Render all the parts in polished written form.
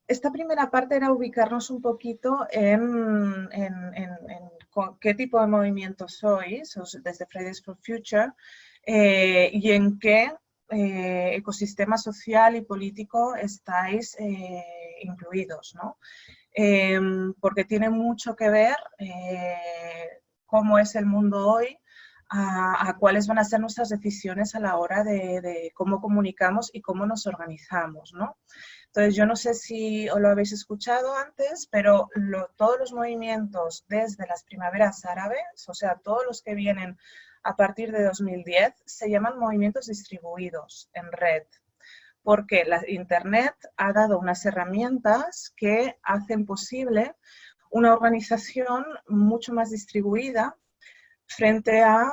esta primera parte era ubicarnos un poquito en qué tipo de movimiento sois, desde Fridays for Future, y en qué ecosistema social y político estáis incluidos, ¿no? Porque tiene mucho que ver cómo es el mundo hoy, a cuáles van a ser nuestras decisiones a la hora de cómo comunicamos y cómo nos organizamos, ¿no? Entonces, yo no sé si os lo habéis escuchado antes, pero todos los movimientos desde las primaveras árabes, o sea, todos los que vienen a partir de 2010, se llaman movimientos distribuidos en red, porque la Internet ha dado unas herramientas que hacen posible una organización mucho más distribuida frente a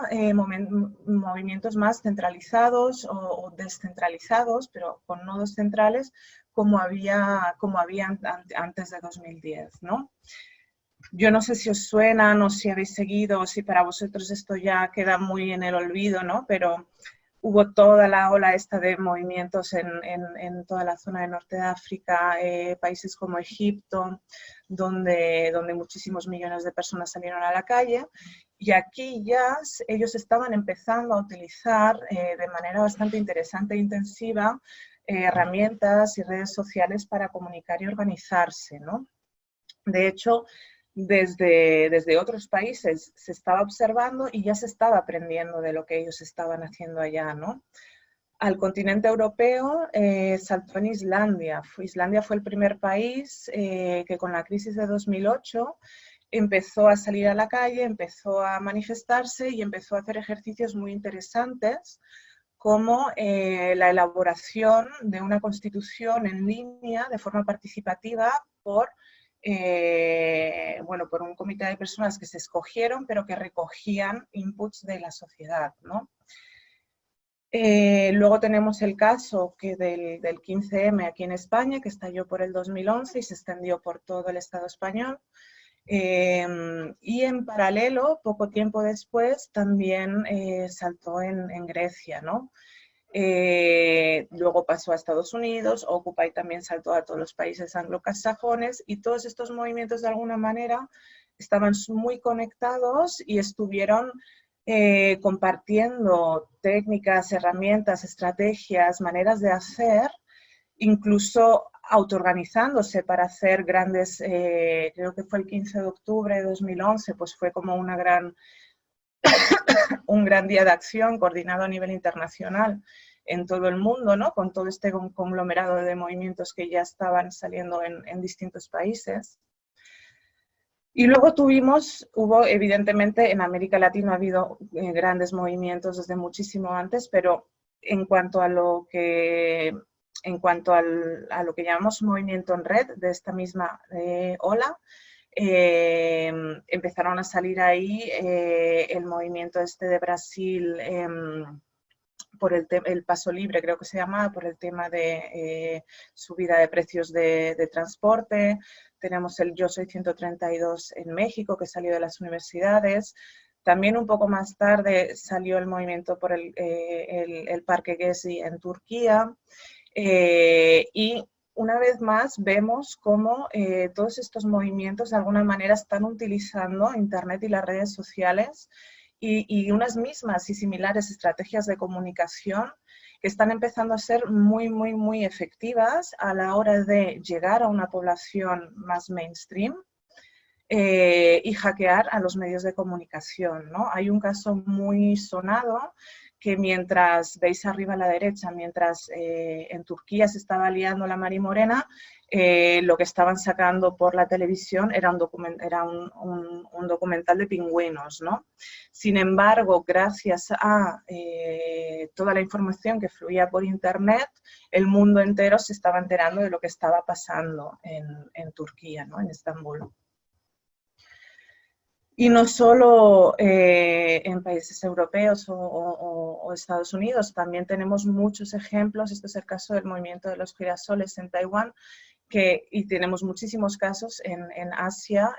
movimientos más centralizados o descentralizados, pero con nodos centrales, como había antes de 2010, ¿no? Yo no sé si os suenan o si habéis seguido o si para vosotros esto ya queda muy en el olvido, ¿no? Pero hubo toda la ola esta de movimientos en toda la zona de Norte de África, países como Egipto, donde muchísimos millones de personas salieron a la calle. Y aquí ya ellos estaban empezando a utilizar de manera bastante interesante e intensiva herramientas y redes sociales para comunicar y organizarse, ¿no? De hecho, desde otros países se estaba observando y ya se estaba aprendiendo de lo que ellos estaban haciendo allá, ¿no? Al continente europeo saltó en Islandia. Islandia fue el primer país que con la crisis de 2008 empezó a salir a la calle, empezó a manifestarse y empezó a hacer ejercicios muy interesantes como la elaboración de una constitución en línea de forma participativa por por un comité de personas que se escogieron, pero que recogían inputs de la sociedad, ¿no? Luego tenemos el caso del 15M aquí en España, que estalló por el 2011 y se extendió por todo el Estado español. Y en paralelo, poco tiempo después, también saltó en Grecia, ¿no? Luego pasó a Estados Unidos, Occupy también saltó a todos los países anglosajones y todos estos movimientos de alguna manera estaban muy conectados y estuvieron compartiendo técnicas, herramientas, estrategias, maneras de hacer, incluso autoorganizándose para hacer grandes, creo que fue el 15 de octubre de 2011, pues fue como un gran día de acción coordinado a nivel internacional en todo el mundo, ¿no? Con todo este conglomerado de movimientos que ya estaban saliendo en distintos países. Y luego hubo evidentemente en América Latina ha habido grandes movimientos desde muchísimo antes, pero en cuanto a lo que llamamos movimiento en red de esta misma ola, empezaron a salir ahí el movimiento este de Brasil por el paso libre, creo que se llama, por el tema de subida de precios de transporte. Tenemos el Yo Soy 132 en México, que salió de las universidades. También un poco más tarde salió el movimiento por el Parque Gezi en Turquía. Y una vez más vemos cómo todos estos movimientos de alguna manera están utilizando Internet y las redes sociales y unas mismas y similares estrategias de comunicación que están empezando a ser muy, muy, muy efectivas a la hora de llegar a una población más mainstream y hackear a los medios de comunicación, ¿no? Hay un caso muy sonado que mientras, veis arriba a la derecha, mientras en Turquía se estaba liando la Marimorena, lo que estaban sacando por la televisión era un documental de pingüinos, ¿no? Sin embargo, gracias a toda la información que fluía por Internet, el mundo entero se estaba enterando de lo que estaba pasando en Turquía, ¿no? En Estambul. Y no solo en países europeos o Estados Unidos, también tenemos muchos ejemplos. Este es el caso del movimiento de los girasoles en Taiwán, y tenemos muchísimos casos en Asia,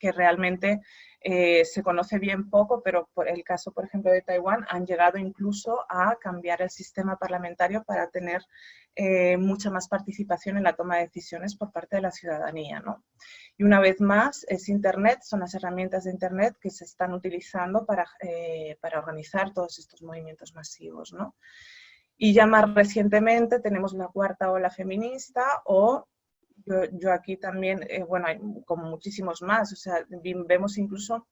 que realmente se conoce bien poco, pero por el caso, por ejemplo, de Taiwán, han llegado incluso a cambiar el sistema parlamentario para tener mucha más participación en la toma de decisiones por parte de la ciudadanía, ¿no? Y una vez más, es Internet, son las herramientas de Internet que se están utilizando para organizar todos estos movimientos masivos, ¿no? Y ya más recientemente tenemos la cuarta ola feminista o yo aquí también, bueno, hay como muchísimos más, o sea, vemos incluso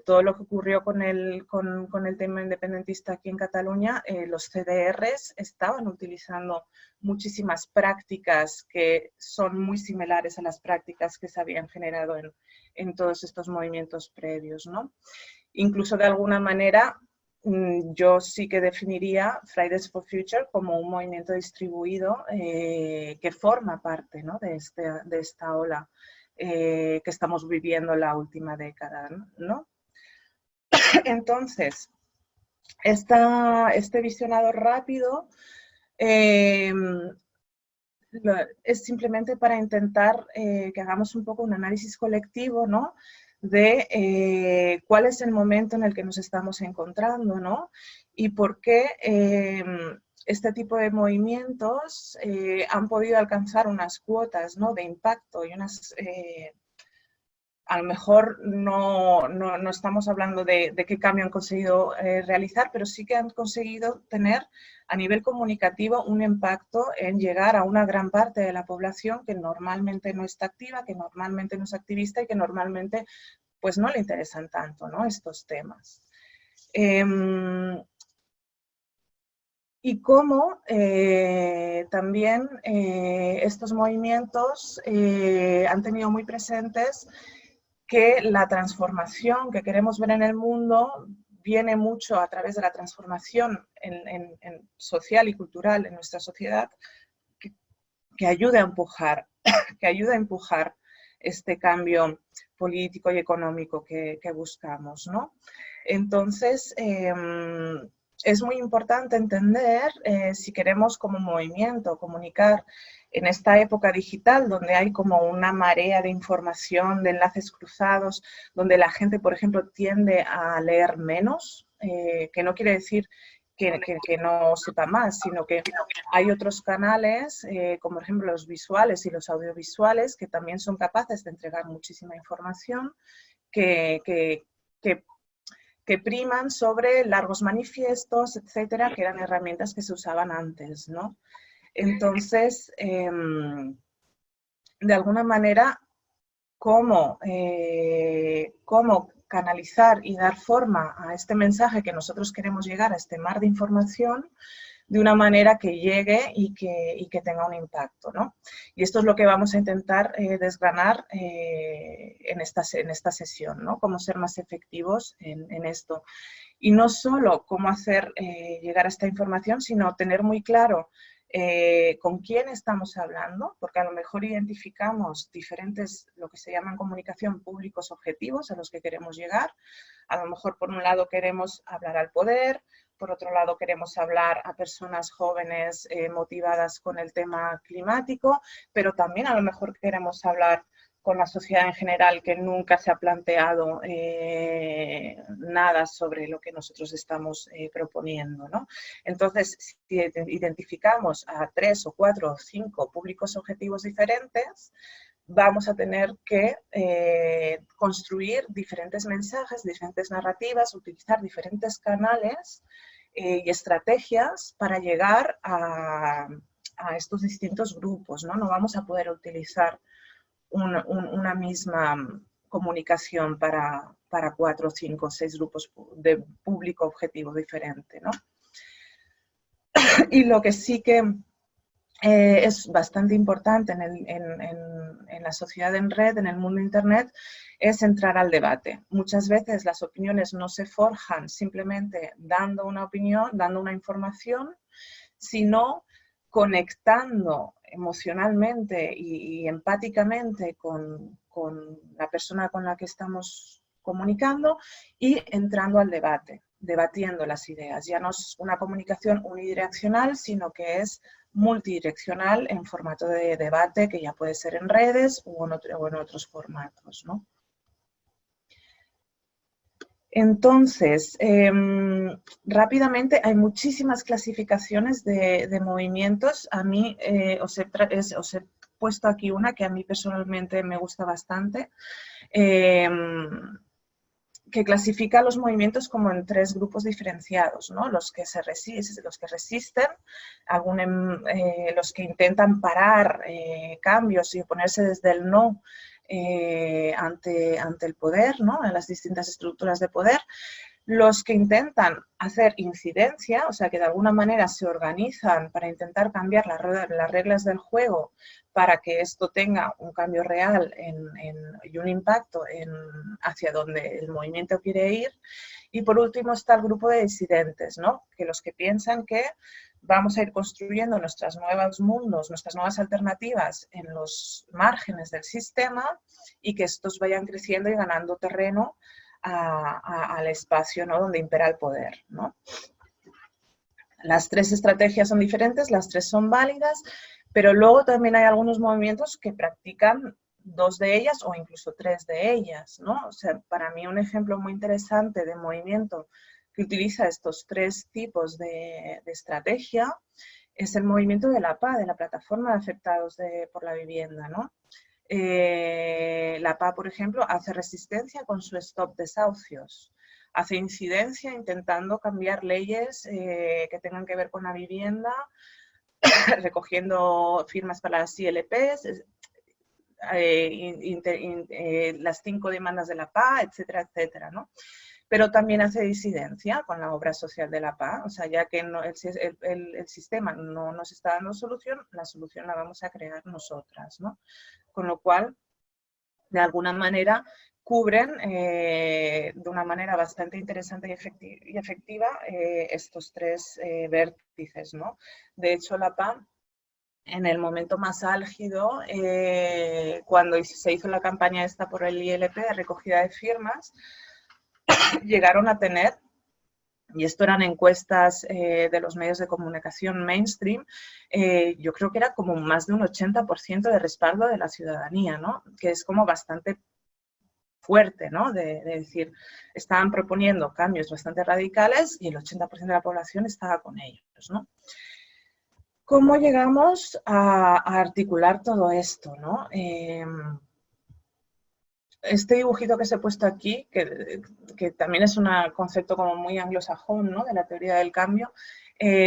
todo lo que ocurrió con el tema independentista aquí en Cataluña. Los CDRs estaban utilizando muchísimas prácticas que son muy similares a las prácticas que se habían generado en todos estos movimientos previos, ¿no? Incluso de alguna manera yo sí que definiría Fridays for Future como un movimiento distribuido que forma parte, ¿no?, de esta ola que estamos viviendo la última década, ¿no? Entonces, este visionado rápido es simplemente para intentar que hagamos un poco un análisis colectivo, ¿no?, de cuál es el momento en el que nos estamos encontrando, ¿no?, y por qué este tipo de movimientos han podido alcanzar unas cuotas, ¿no?, de impacto y unas... a lo mejor no estamos hablando de qué cambio han conseguido realizar, pero sí que han conseguido tener a nivel comunicativo un impacto en llegar a una gran parte de la población que normalmente no está activa, que normalmente no es activista y que normalmente pues no le interesan tanto, ¿no?, estos temas. Y cómo también estos movimientos han tenido muy presentes que la transformación que queremos ver en el mundo viene mucho a través de la transformación social y cultural en nuestra sociedad, que ayuda a empujar este cambio político y económico que buscamos, ¿no? Entonces, es muy importante entender si queremos como movimiento comunicar en esta época digital donde hay como una marea de información, de enlaces cruzados, donde la gente, por ejemplo, tiende a leer menos, que no quiere decir que no sepa más, sino que hay otros canales, como por ejemplo los visuales y los audiovisuales, que también son capaces de entregar muchísima información, que priman sobre largos manifiestos, etcétera, que eran herramientas que se usaban antes, ¿no? Entonces, de alguna manera, cómo canalizar y dar forma a este mensaje que nosotros queremos llegar a este mar de información de una manera que llegue y que tenga un impacto, ¿no? Y esto es lo que vamos a intentar desgranar en esta sesión, ¿no? Cómo ser más efectivos en esto. Y no solo cómo hacer llegar a esta información, sino tener muy claro con quién estamos hablando, porque a lo mejor identificamos diferentes, lo que se llaman comunicación, públicos objetivos a los que queremos llegar. A lo mejor por un lado queremos hablar al poder, por otro lado queremos hablar a personas jóvenes motivadas con el tema climático, pero también a lo mejor queremos hablar con la sociedad en general que nunca se ha planteado nada sobre lo que nosotros estamos proponiendo, ¿no? Entonces, si identificamos a 3 o 4 o 5 públicos objetivos diferentes, vamos a tener que construir diferentes mensajes, diferentes narrativas, utilizar diferentes canales y estrategias para llegar a estos distintos grupos, ¿no? No vamos a poder utilizar una misma comunicación para 4, 5, 6 grupos de público objetivo diferente, ¿no? Y lo que sí que es bastante importante en la sociedad en red, en el mundo Internet, es entrar al debate. Muchas veces las opiniones no se forjan simplemente dando una opinión, dando una información, sino conectando emocionalmente y empáticamente con la persona con la que estamos comunicando y entrando al debate, debatiendo las ideas. Ya no es una comunicación unidireccional, sino que es multidireccional en formato de debate, que ya puede ser en redes o en otros formatos, ¿no? Entonces, rápidamente hay muchísimas clasificaciones de movimientos. A mí os he puesto aquí una que a mí personalmente me gusta bastante, que clasifica los movimientos como en 3 grupos diferenciados, ¿no? Los que resisten, los que intentan parar cambios y oponerse desde el no ante el poder, ¿no? En las distintas estructuras de poder. Los que intentan hacer incidencia, o sea, que de alguna manera se organizan para intentar cambiar las reglas del juego para que esto tenga un cambio real y un impacto hacia donde el movimiento quiere ir. Y por último está el grupo de disidentes, ¿no? Que los que piensan que vamos a ir construyendo nuestros nuevos mundos, nuestras nuevas alternativas en los márgenes del sistema y que estos vayan creciendo y ganando terreno al espacio, ¿no? Donde impera el poder, ¿no? Las 3 estrategias son diferentes, las 3 son válidas, pero luego también hay algunos movimientos que practican 2 de ellas o incluso 3 de ellas, ¿no? O sea, para mí un ejemplo muy interesante de movimiento que utiliza estos 3 tipos de estrategia es el movimiento de la PA, de la Plataforma de Afectados por la Vivienda, ¿no? La PA, por ejemplo, hace resistencia con su Stop Desahucios, hace incidencia intentando cambiar leyes que tengan que ver con la vivienda, recogiendo firmas para las ILPs, las 5 demandas de la PA, etcétera, etcétera, ¿no? Pero también hace disidencia con la obra social de la PA, o sea, ya que el sistema no nos está dando solución, la solución la vamos a crear nosotras, ¿no? Con lo cual, de alguna manera, cubren de una manera bastante interesante y efectiva estos 3 vértices, ¿no? De hecho, la PA, en el momento más álgido, cuando se hizo la campaña esta por el ILP de recogida de firmas, llegaron a tener, y esto eran encuestas de los medios de comunicación mainstream, yo creo que era como más de un 80% de respaldo de la ciudadanía, ¿no? Que es como bastante fuerte, ¿no? De decir, estaban proponiendo cambios bastante radicales y el 80% de la población estaba con ellos, ¿no? ¿Cómo llegamos a articular todo esto, ¿no? Este dibujito que os he puesto aquí, que también es un concepto como muy anglosajón, ¿no? De la teoría del cambio,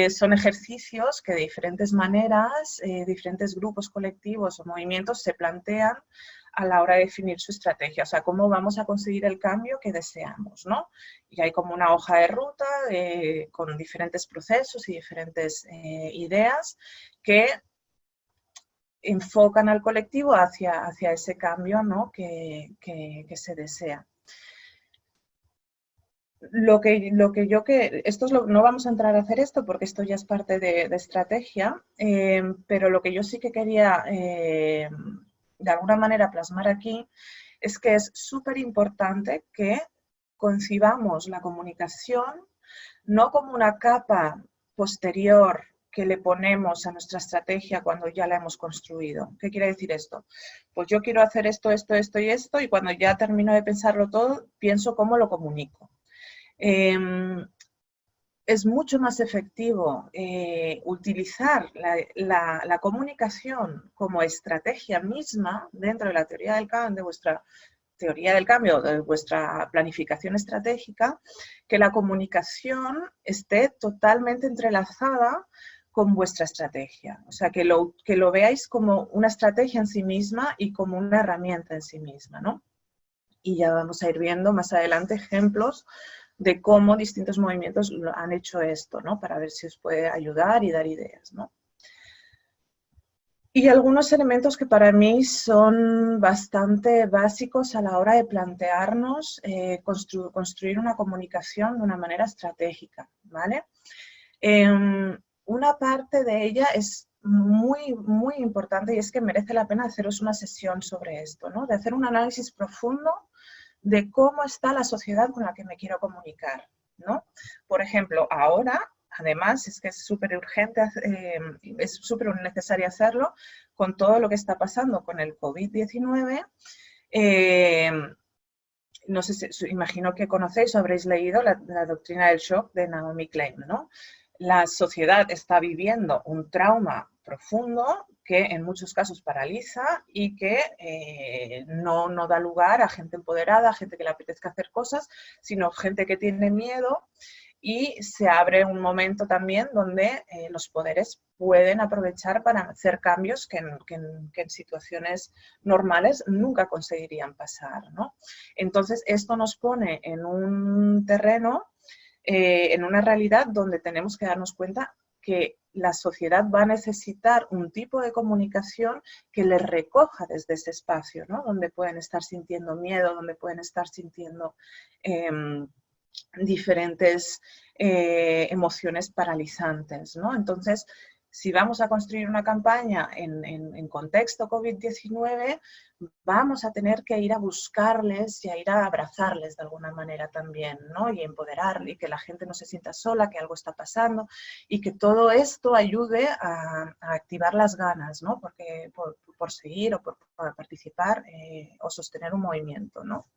son ejercicios que de diferentes maneras, diferentes grupos colectivos o movimientos se plantean a la hora de definir su estrategia, o sea, cómo vamos a conseguir el cambio que deseamos, ¿no? Y hay como una hoja de ruta con diferentes procesos y diferentes ideas que enfocan al colectivo hacia ese cambio, ¿no? que se desea. No vamos a entrar a hacer esto porque esto ya es parte de estrategia, pero lo que yo sí que quería de alguna manera plasmar aquí es que es súper importante que concibamos la comunicación no como una capa posterior que le ponemos a nuestra estrategia cuando ya la hemos construido. ¿Qué quiere decir esto? Pues yo quiero hacer esto, esto, esto y esto, y cuando ya termino de pensarlo todo, pienso cómo lo comunico. Es mucho más efectivo utilizar la comunicación como estrategia misma dentro de la teoría del cambio, de vuestra teoría del cambio, de vuestra planificación estratégica, que la comunicación esté totalmente entrelazada con vuestra estrategia. O sea, que lo veáis como una estrategia en sí misma y como una herramienta en sí misma, ¿no? Y ya vamos a ir viendo más adelante ejemplos de cómo distintos movimientos han hecho esto, ¿no? Para ver si os puede ayudar y dar ideas, ¿no? Y algunos elementos que para mí son bastante básicos a la hora de plantearnos construir una comunicación de una manera estratégica, ¿vale? Una parte de ella es muy, muy importante y es que merece la pena haceros una sesión sobre esto, ¿no? De hacer un análisis profundo de cómo está la sociedad con la que me quiero comunicar, ¿no? Por ejemplo, ahora, además, es que es súper urgente, es súper necesario hacerlo con todo lo que está pasando con el COVID-19. no sé imagino que conocéis o habréis leído la doctrina del shock de Naomi Klein, ¿no? La sociedad está viviendo un trauma profundo que en muchos casos paraliza y que no da lugar a gente empoderada, a gente que le apetezca hacer cosas, sino gente que tiene miedo, y se abre un momento también donde los poderes pueden aprovechar para hacer cambios que en situaciones normales nunca conseguirían pasar, ¿no? Entonces, esto nos pone en un terreno, en una realidad donde tenemos que darnos cuenta que la sociedad va a necesitar un tipo de comunicación que les recoja desde ese espacio, ¿no? Donde pueden estar sintiendo miedo, donde pueden estar sintiendo diferentes emociones paralizantes, ¿no? Entonces, si vamos a construir una campaña en contexto COVID-19, vamos a tener que ir a buscarles y a ir a abrazarles de alguna manera también, ¿no? Y empoderarles, y que la gente no se sienta sola, que algo está pasando, y que todo esto ayude a activar las ganas, ¿no? Porque, por seguir o por participar o sostener un movimiento, ¿no?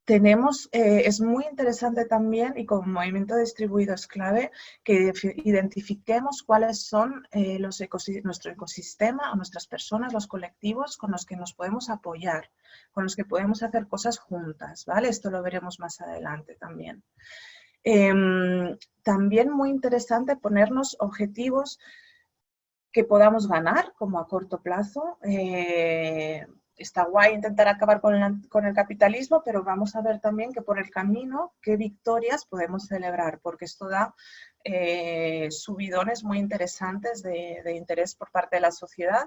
Es muy interesante también, y como movimiento distribuido es clave, que identifiquemos cuáles son nuestro ecosistema o nuestras personas, los colectivos con los que nos podemos apoyar, con los que podemos hacer cosas juntas, ¿vale? Esto lo veremos más adelante también. También muy interesante ponernos objetivos que podamos ganar, como a corto plazo. Está guay intentar acabar con el capitalismo, pero vamos a ver también que por el camino qué victorias podemos celebrar, porque esto da subidones muy interesantes de interés por parte de la sociedad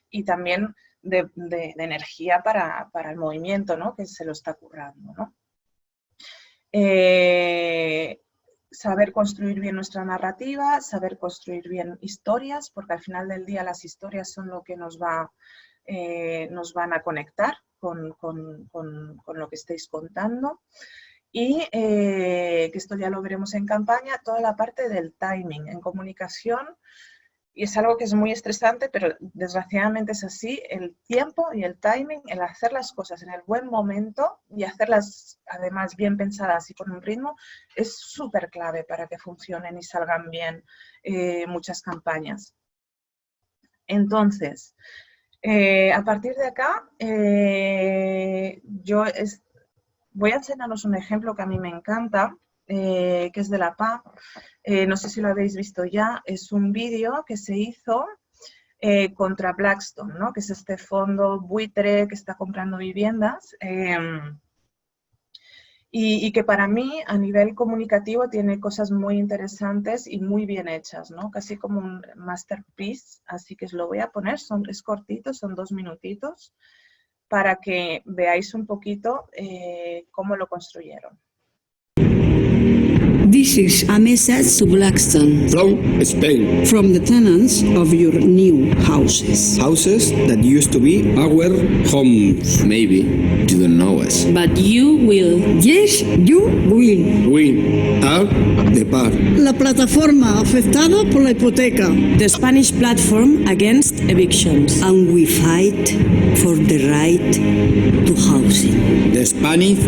y también de energía para el movimiento, ¿no? Que se lo está currando, ¿no? Saber construir bien nuestra narrativa, saber construir bien historias, porque al final del día las historias son lo que nos van a conectar con lo que estáis contando. Y que esto ya lo veremos en campaña, toda la parte del timing en comunicación, y es algo que es muy estresante, pero desgraciadamente es así, el tiempo y el timing, el hacer las cosas en el buen momento y hacerlas además bien pensadas y con un ritmo, es súper clave para que funcionen y salgan bien muchas campañas. Entonces, a partir de acá, voy a enseñaros un ejemplo que a mí me encanta, que es de la PA. No sé si lo habéis visto ya. Es un vídeo que se hizo contra Blackstone, ¿no? Que es este fondo buitre que está comprando viviendas. Y que para mí, a nivel comunicativo, tiene cosas muy interesantes y muy bien hechas, ¿no? Casi como un masterpiece, así que os lo voy a poner, es cortito, son 2 minutitos, para que veáis un poquito cómo lo construyeron. This is a message to Blackstone from Spain, from the tenants of your new houses. Houses that used to be our homes. Maybe you don't know us, But you will. Yes, you will. we are the part. La plataforma afectada por la hipoteca. The Spanish platform against evictions. And we fight for the right to housing. The Spanish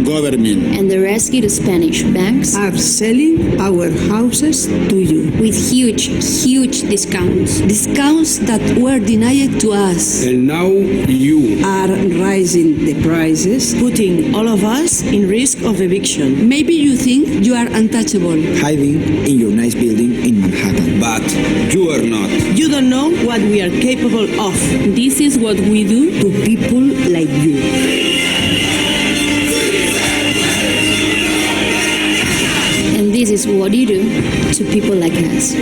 government and the rescued Spanish banks Are selling our houses to you. with huge discounts. Discounts that were denied to us, and now you Are raising the prices. putting all of us in risk of eviction. Maybe you think you are untouchable. hiding in your nice building in Manhattan. But you are not. You don't know what we are capable of. This is what we do to people like you. And this is what you do to people like us.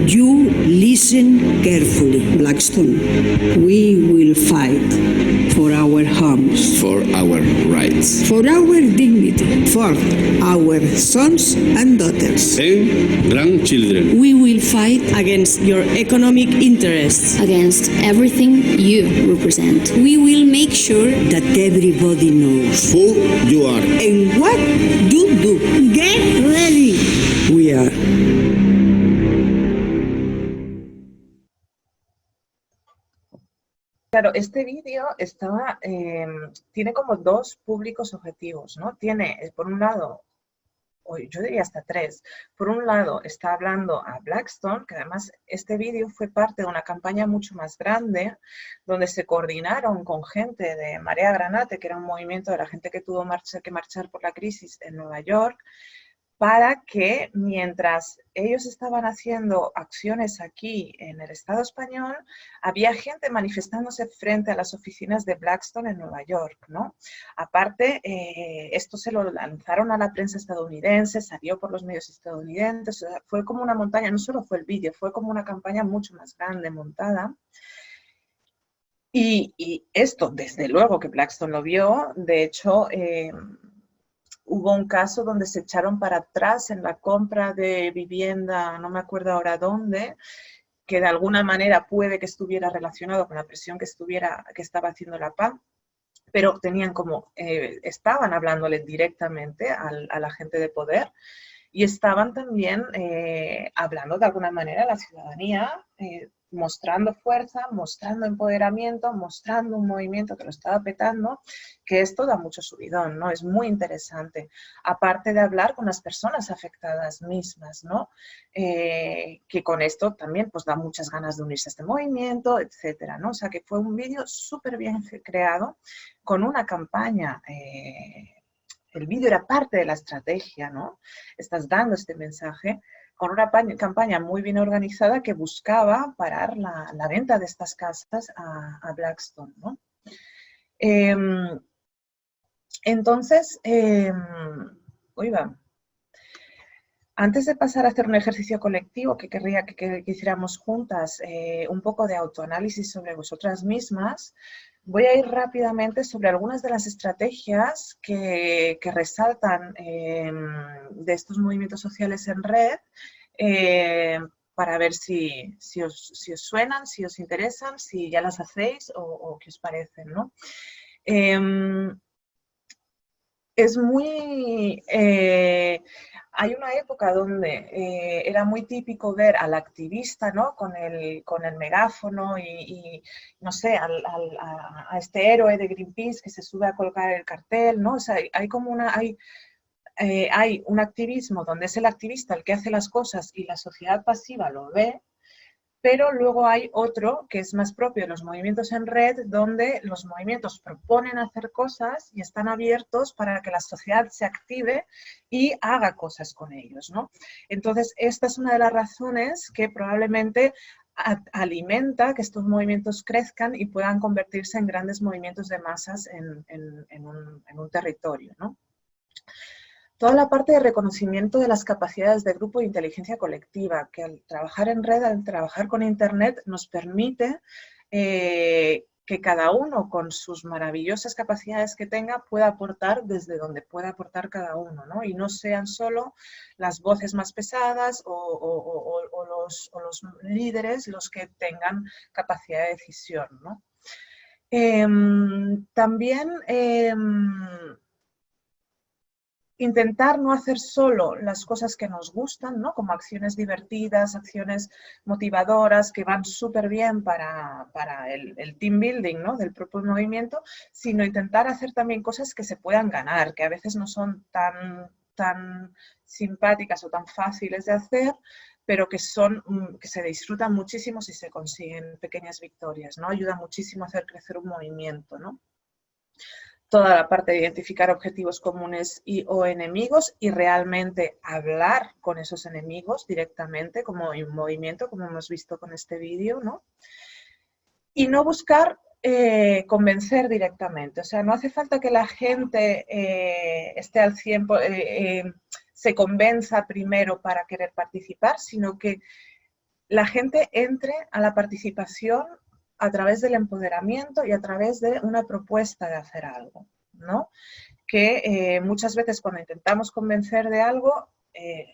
You listen carefully, Blackstone. We will fight for our homes, for our rights. for our dignity, for our sons and daughters. And grandchildren. We will fight against your economic interests. Against everything you represent. We will make sure That everybody knows. Who you are. And what you do. Get ready. We are. Claro, este vídeo estaba, tiene como dos públicos objetivos, ¿no? Tiene, por un lado, o yo diría hasta tres. Por un lado, está hablando a Blackstone, que además este vídeo fue parte de una campaña mucho más grande, donde se coordinaron con gente de Marea Granate, que era un movimiento de la gente que tuvo que marchar por la crisis en Nueva York, para que mientras ellos estaban haciendo acciones aquí en el Estado español, había gente manifestándose frente a las oficinas de Blackstone en Nueva York, ¿no? Aparte, esto se lo lanzaron a la prensa estadounidense, salió por los medios estadounidenses, o sea, fue como una montaña, no solo fue el vídeo, fue como una campaña mucho más grande montada. Y esto, desde luego que Blackstone lo vio, de hecho, hubo un caso donde se echaron para atrás en la compra de vivienda, no me acuerdo ahora dónde, que de alguna manera puede que estuviera relacionado con la presión que estaba haciendo la PA, pero tenían como, estaban hablándole directamente a la gente de poder y estaban también hablando de alguna manera a la ciudadanía, mostrando fuerza, mostrando empoderamiento, mostrando un movimiento que lo estaba petando, que esto da mucho subidón, ¿no? Es muy interesante. Aparte de hablar con las personas afectadas mismas, ¿no? Que con esto también pues da muchas ganas de unirse a este movimiento, etcétera, ¿no? O sea que fue un vídeo súper bien creado, con una campaña. El vídeo era parte de la estrategia, ¿no? Estás dando este mensaje, con una campaña muy bien organizada que buscaba parar la venta de estas casas a Blackstone, ¿no? Entonces, antes de pasar a hacer un ejercicio colectivo que querría que hiciéramos juntas, un poco de autoanálisis sobre vosotras mismas, voy a ir rápidamente sobre algunas de las estrategias que resaltan de estos movimientos sociales en red, para ver si os suenan, si os interesan, si ya las hacéis o qué os parecen, ¿no? Es muy... hay una época donde era muy típico ver al activista, ¿no? con el megáfono y no sé, a este héroe de Greenpeace que se sube a colocar el cartel, ¿no? O sea, hay un activismo donde es el activista el que hace las cosas y la sociedad pasiva lo ve, pero luego hay otro que es más propio de los movimientos en red, donde los movimientos proponen hacer cosas y están abiertos para que la sociedad se active y haga cosas con ellos, ¿no? Entonces, esta es una de las razones que probablemente alimenta que estos movimientos crezcan y puedan convertirse en grandes movimientos de masas en un territorio, ¿no? Toda la parte de reconocimiento de las capacidades de grupo e inteligencia colectiva, que al trabajar en red, al trabajar con Internet, nos permite que cada uno, con sus maravillosas capacidades que tenga, pueda aportar desde donde pueda aportar cada uno, ¿no? Y no sean solo las voces más pesadas o los líderes los que tengan capacidad de decisión, ¿no? También... intentar no hacer solo las cosas que nos gustan, ¿no? Como acciones divertidas, acciones motivadoras que van súper bien para el team building, ¿no? Del propio movimiento, sino intentar hacer también cosas que se puedan ganar, que a veces no son tan simpáticas o tan fáciles de hacer, pero que se disfrutan muchísimo si se consiguen pequeñas victorias, ¿no? Ayuda muchísimo a hacer crecer un movimiento, ¿no? Toda la parte de identificar objetivos comunes o enemigos y realmente hablar con esos enemigos directamente como un movimiento, como hemos visto con este vídeo, ¿no? Y no buscar convencer directamente, o sea, no hace falta que la gente esté al 100%, se convenza primero para querer participar, sino que la gente entre a la participación a través del empoderamiento y a través de una propuesta de hacer algo, ¿no? Que muchas veces cuando intentamos convencer de algo,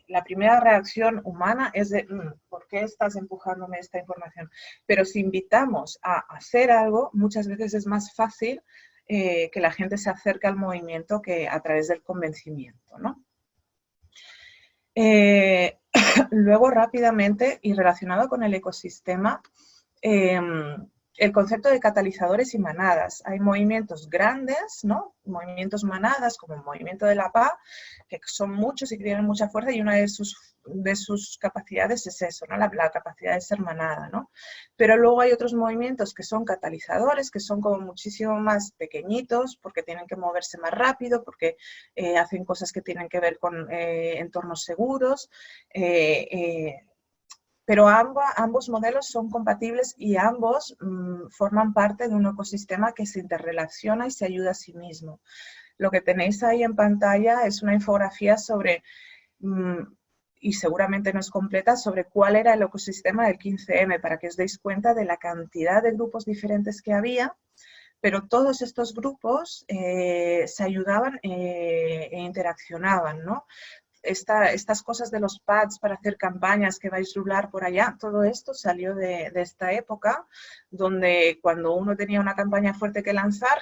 la primera reacción humana es de ¿por qué estás empujándome esta información? Pero si invitamos a hacer algo, muchas veces es más fácil que la gente se acerque al movimiento que a través del convencimiento, ¿no? Luego, rápidamente, y relacionado con el ecosistema, el concepto de catalizadores y manadas. Hay movimientos grandes, ¿no? Movimientos manadas, como el movimiento de la paz, que son muchos y que tienen mucha fuerza, y una de sus capacidades es eso, ¿no? La capacidad de ser manada, ¿no? Pero luego hay otros movimientos que son catalizadores, que son como muchísimo más pequeñitos, porque tienen que moverse más rápido, porque hacen cosas que tienen que ver con entornos seguros, pero ambos modelos son compatibles y ambos forman parte de un ecosistema que se interrelaciona y se ayuda a sí mismo. Lo que tenéis ahí en pantalla es una infografía sobre, y seguramente no es completa, sobre cuál era el ecosistema del 15M, para que os deis cuenta de la cantidad de grupos diferentes que había, pero todos estos grupos se ayudaban e interaccionaban, ¿no? Estas cosas de los pads para hacer campañas que vais a rular por allá, todo esto salió de esta época, donde cuando uno tenía una campaña fuerte que lanzar,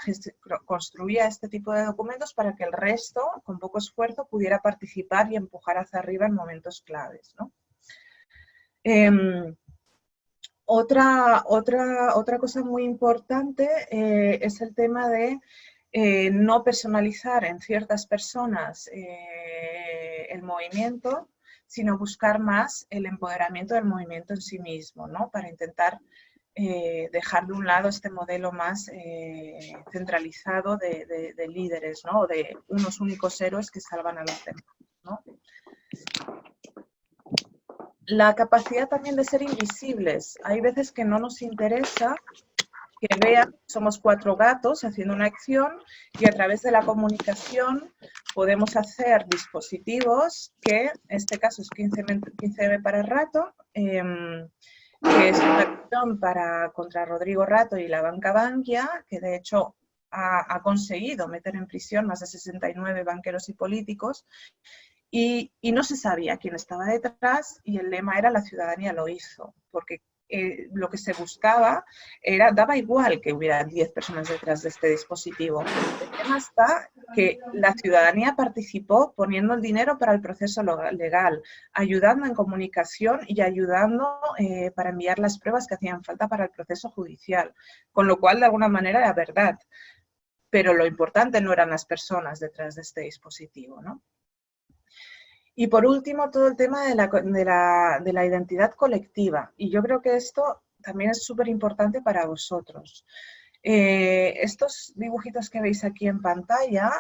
construía este tipo de documentos para que el resto, con poco esfuerzo, pudiera participar y empujar hacia arriba en momentos claves, ¿no? Otra cosa muy importante es el tema de no personalizar en ciertas personas el movimiento, sino buscar más el empoderamiento del movimiento en sí mismo, ¿no? Para intentar dejar de un lado este modelo más centralizado de líderes, ¿no? O de unos únicos héroes que salvan a los demás, ¿no? La capacidad también de ser invisibles. Hay veces que no nos interesa que vean, somos 4 gatos haciendo una acción y a través de la comunicación podemos hacer dispositivos que, en este caso es 15M para el rato, que es una acción contra Rodrigo Rato y la banca Bankia, que de hecho ha conseguido meter en prisión más de 69 banqueros y políticos, y no se sabía quién estaba detrás, y el lema era "la ciudadanía lo hizo", porque lo que se buscaba daba igual que hubiera 10 personas detrás de este dispositivo. El tema está que la ciudadanía participó poniendo el dinero para el proceso legal, ayudando en comunicación y ayudando para enviar las pruebas que hacían falta para el proceso judicial, con lo cual de alguna manera era verdad. Pero lo importante no eran las personas detrás de este dispositivo, ¿no? Y por último, todo el tema de la identidad colectiva. Y yo creo que esto también es súper importante para vosotros. Estos dibujitos que veis aquí en pantalla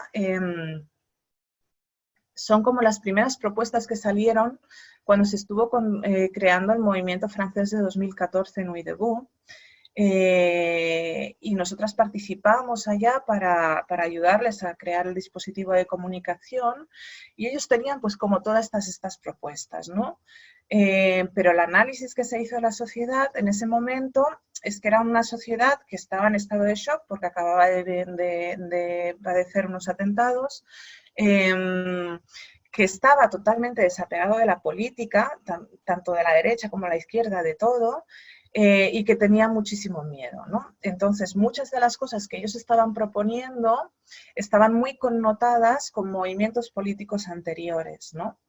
son como las primeras propuestas que salieron cuando se estuvo creando el movimiento francés de 2014 en Nuit Debout. Y nosotras participamos allá para ayudarles a crear el dispositivo de comunicación, y ellos tenían pues como todas estas propuestas, ¿no? Pero el análisis que se hizo de la sociedad en ese momento es que era una sociedad que estaba en estado de shock porque acababa de padecer unos atentados, que estaba totalmente desapegado de la política, tanto de la derecha como de la izquierda, de todo, y que tenía muchísimo miedo, ¿no? Entonces, muchas de las cosas que ellos estaban proponiendo estaban muy connotadas con movimientos políticos anteriores, ¿no?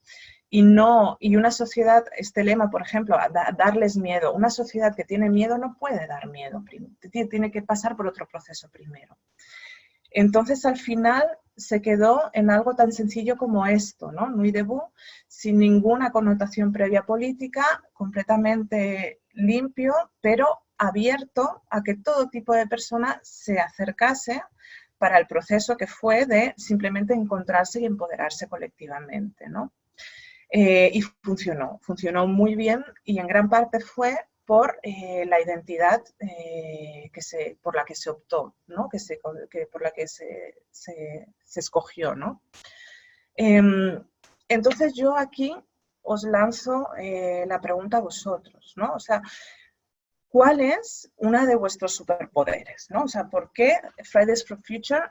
Y una sociedad, este lema, por ejemplo, darles miedo. Una sociedad que tiene miedo no puede dar miedo, tiene que pasar por otro proceso primero. Entonces, al final, se quedó en algo tan sencillo como esto, ¿no? Nuit Debout, sin ninguna connotación previa política, completamente limpio, pero abierto a que todo tipo de persona se acercase para el proceso que fue de simplemente encontrarse y empoderarse colectivamente, ¿no? Y funcionó muy bien, y en gran parte fue por la identidad por la que se optó, ¿no? Por la que se escogió, ¿no? Entonces yo aquí os lanzo la pregunta a vosotros, ¿no? O sea, ¿cuál es uno de vuestros superpoderes? ¿No? O sea, ¿por qué Fridays for Future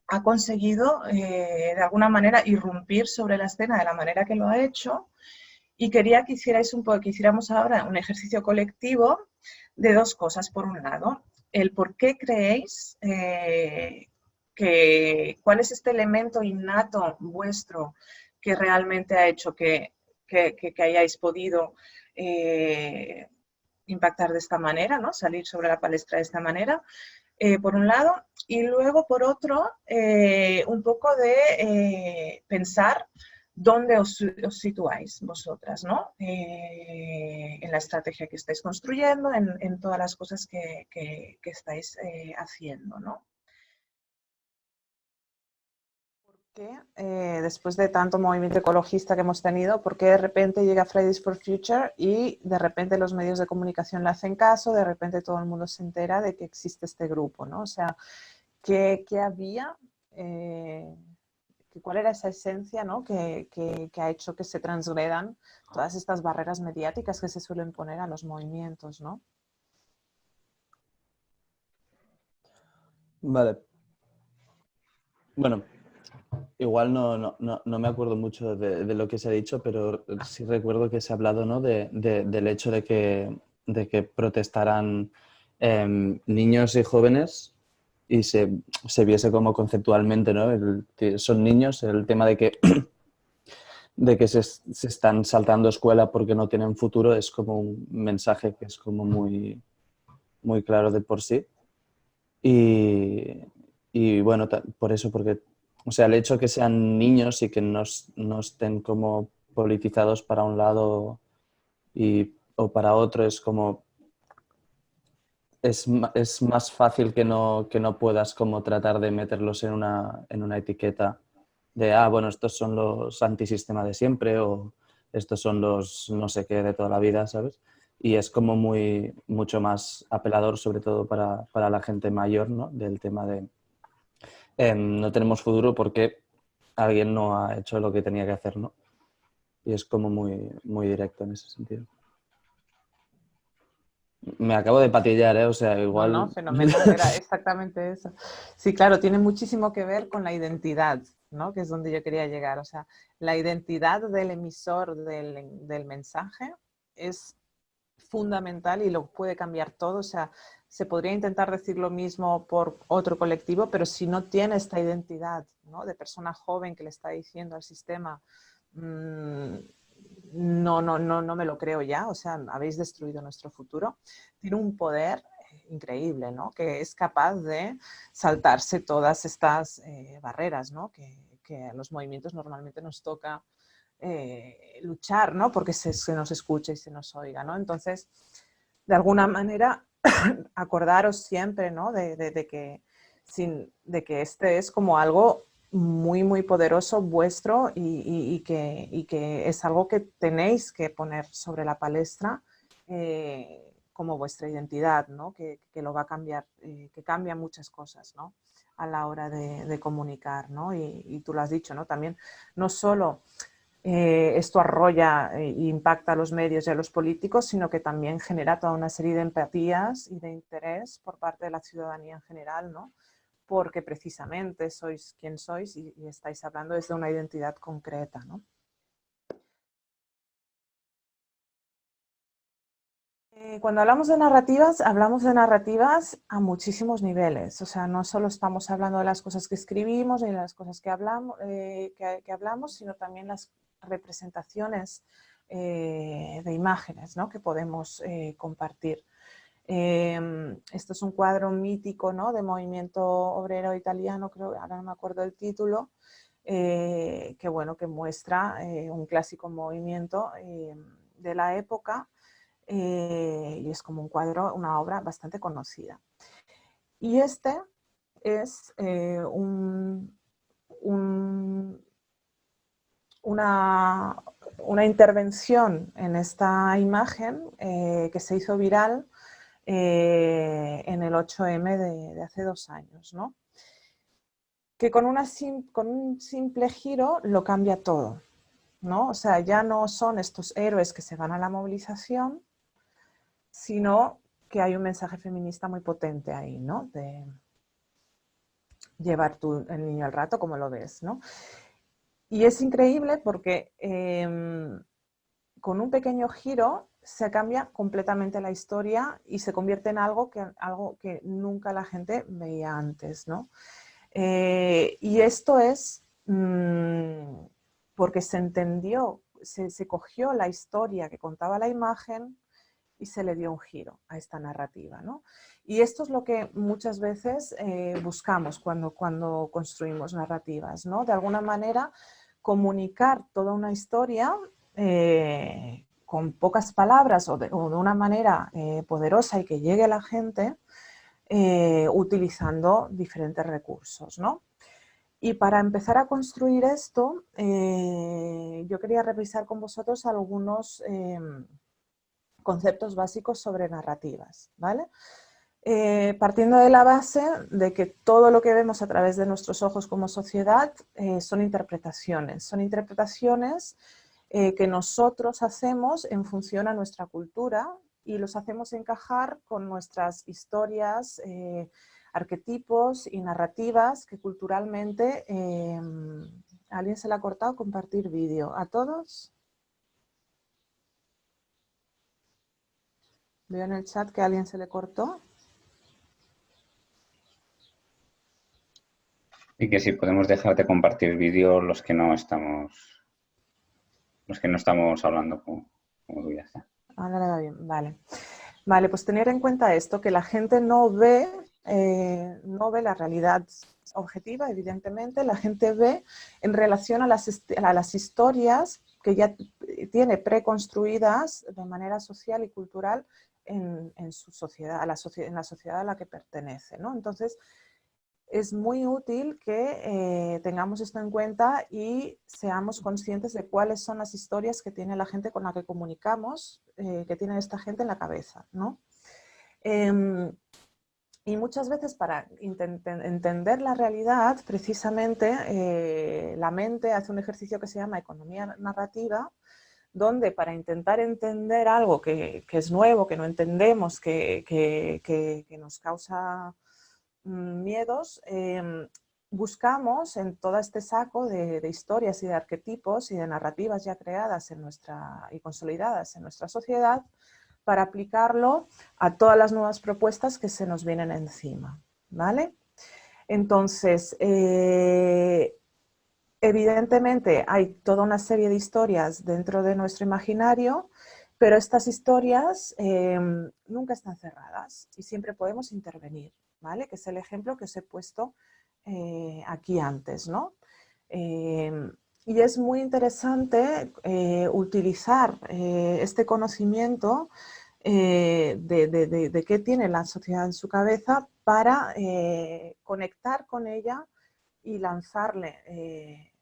ha conseguido de alguna manera irrumpir sobre la escena de la manera que lo ha hecho? Y quería que hiciéramos ahora un ejercicio colectivo de dos cosas. Por un lado, el por qué creéis cuál es este elemento innato vuestro que realmente ha hecho que hayáis podido impactar de esta manera, ¿no? Salir sobre la palestra de esta manera, por un lado, y luego por otro, un poco de pensar dónde os situáis vosotras, ¿no? En la estrategia que estáis construyendo, en todas las cosas que estáis haciendo, ¿no? Después de tanto movimiento ecologista que hemos tenido, ¿por qué de repente llega Fridays for Future y de repente los medios de comunicación le hacen caso, de repente todo el mundo se entera de que existe este grupo, ¿no? O sea, ¿qué había? ¿Cuál era esa esencia, ¿no? que ha hecho que se transgredan todas estas barreras mediáticas que se suelen poner a los movimientos, ¿no? Vale. Bueno, igual no me acuerdo mucho de lo que se ha dicho, pero sí recuerdo que se ha hablado, ¿no? Del hecho de que protestaran niños y jóvenes y se viese como conceptualmente, ¿no? Son niños, el tema de que, de que se están saltando escuela porque no tienen futuro es como un mensaje que es como muy, muy claro de por sí. Y bueno, por eso, porque, o sea, el hecho de que sean niños y que no estén como politizados para un lado o para otro es como, es más fácil que no puedas como tratar de meterlos en una etiqueta de, bueno, estos son los antisistema de siempre o estos son los no sé qué de toda la vida, ¿sabes? Y es como mucho más apelador, sobre todo para la gente mayor, ¿no? Del tema de no tenemos futuro porque alguien no ha hecho lo que tenía que hacer, ¿no? Y es como muy, muy directo en ese sentido. Me acabo de patillar, ¿eh? O sea, igual... No, fenomenal, era exactamente eso. Sí, claro, tiene muchísimo que ver con la identidad, ¿no? Que es donde yo quería llegar. O sea, la identidad del emisor del mensaje es fundamental y lo puede cambiar todo. O sea, se podría intentar decir lo mismo por otro colectivo, pero si no tiene esta identidad, ¿no? De persona joven que le está diciendo al sistema, no me lo creo ya, o sea, habéis destruido nuestro futuro, tiene un poder increíble, ¿no? Que es capaz de saltarse todas estas barreras, ¿no? Que a los movimientos normalmente nos toca luchar, ¿no? Porque se nos escucha y se nos oiga, ¿no? Entonces, de alguna manera, acordaros siempre, ¿no? De que este es como algo muy, muy poderoso vuestro y que es algo que tenéis que poner sobre la palestra como vuestra identidad, ¿no? Que lo va a cambiar, que cambia muchas cosas, ¿no? A la hora de comunicar, ¿no? Y tú lo has dicho, ¿no? También no solo esto arrolla e impacta a los medios y a los políticos, sino que también genera toda una serie de empatías y de interés por parte de la ciudadanía en general, ¿no? Porque precisamente sois quien sois y estáis hablando desde una identidad concreta, ¿no? Cuando hablamos de narrativas a muchísimos niveles. O sea, no solo estamos hablando de las cosas que escribimos ni de las cosas que hablamos, sino también las representaciones de imágenes, ¿no? Que podemos compartir. Esto es un cuadro mítico, ¿no? De movimiento obrero italiano, creo, ahora no me acuerdo el título, que muestra un clásico movimiento de la época. Y es como un cuadro, una obra bastante conocida. Y este es una intervención en esta imagen que se hizo viral en el 8M de hace 2 años, ¿no? Que con un simple giro lo cambia todo, ¿no? O sea, ya no son estos héroes que se van a la movilización, sino que hay un mensaje feminista muy potente ahí, ¿no? De llevar tú el niño al rato, como lo ves, ¿no? Y es increíble porque con un pequeño giro se cambia completamente la historia y se convierte en algo que nunca la gente veía antes, ¿no? Y esto es porque se entendió, se cogió la historia que contaba la imagen y se le dio un giro a esta narrativa, ¿no? Y esto es lo que muchas veces buscamos cuando construimos narrativas, ¿no? De alguna manera comunicar toda una historia con pocas palabras o de una manera poderosa y que llegue a la gente utilizando diferentes recursos, ¿no? Y para empezar a construir esto, yo quería revisar con vosotros algunos conceptos básicos sobre narrativas, ¿vale? Partiendo de la base de que todo lo que vemos a través de nuestros ojos como sociedad son interpretaciones que nosotros hacemos en función a nuestra cultura y los hacemos encajar con nuestras historias, arquetipos y narrativas que culturalmente... ¿A alguien se le ha cortado compartir vídeo? ¿A todos? Veo en el chat que a alguien se le cortó. Y que si podemos dejar de compartir vídeo los que no estamos hablando como tú ya está. Ahora le va bien, vale. Vale, pues tener en cuenta esto, que la gente no ve la realidad objetiva, evidentemente, la gente ve en relación a las historias que ya tiene preconstruidas de manera social y cultural en su sociedad, en la sociedad a la que pertenece, ¿no? Entonces, es muy útil que tengamos esto en cuenta y seamos conscientes de cuáles son las historias que tiene la gente con la que comunicamos, que tiene esta gente en la cabeza, ¿no? Y muchas veces para entender la realidad, precisamente la mente hace un ejercicio que se llama economía narrativa, donde para intentar entender algo que es nuevo, que no entendemos, que nos causa miedos, buscamos en todo este saco de historias y de arquetipos y de narrativas ya creadas y consolidadas en nuestra sociedad para aplicarlo a todas las nuevas propuestas que se nos vienen encima, ¿vale? Entonces, evidentemente hay toda una serie de historias dentro de nuestro imaginario, pero estas historias nunca están cerradas y siempre podemos intervenir, ¿vale? Que es el ejemplo que os he puesto aquí antes, ¿no? Y es muy interesante utilizar este conocimiento de qué tiene la sociedad en su cabeza para conectar con ella y lanzarle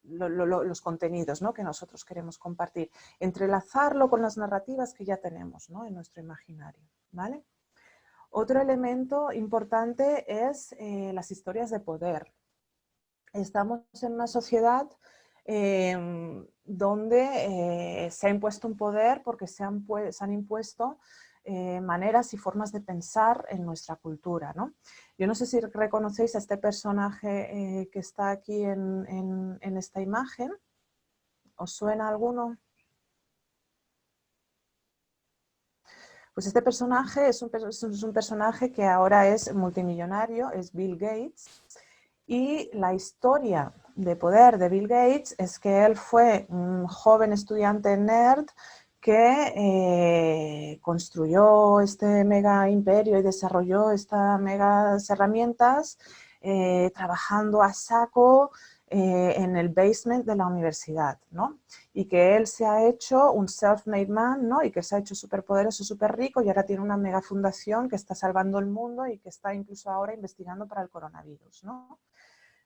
los contenidos, ¿no?, que nosotros queremos compartir. Entrelazarlo con las narrativas que ya tenemos, ¿no?, en nuestro imaginario, ¿vale? Otro elemento importante es las historias de poder. Estamos en una sociedad donde se ha impuesto un poder porque se han impuesto maneras y formas de pensar en nuestra cultura, ¿no? Yo no sé si reconocéis a este personaje que está aquí en esta imagen. ¿Os suena alguno? Pues este personaje es un personaje que ahora es multimillonario, es Bill Gates, y la historia de poder de Bill Gates es que él fue un joven estudiante nerd que construyó este mega imperio y desarrolló estas megas herramientas trabajando a saco en el basement de la universidad, ¿no? Y que él se ha hecho un self-made man, ¿no? Y que se ha hecho súper poderoso, súper rico y ahora tiene una mega fundación que está salvando el mundo y que está incluso ahora investigando para el coronavirus, ¿no?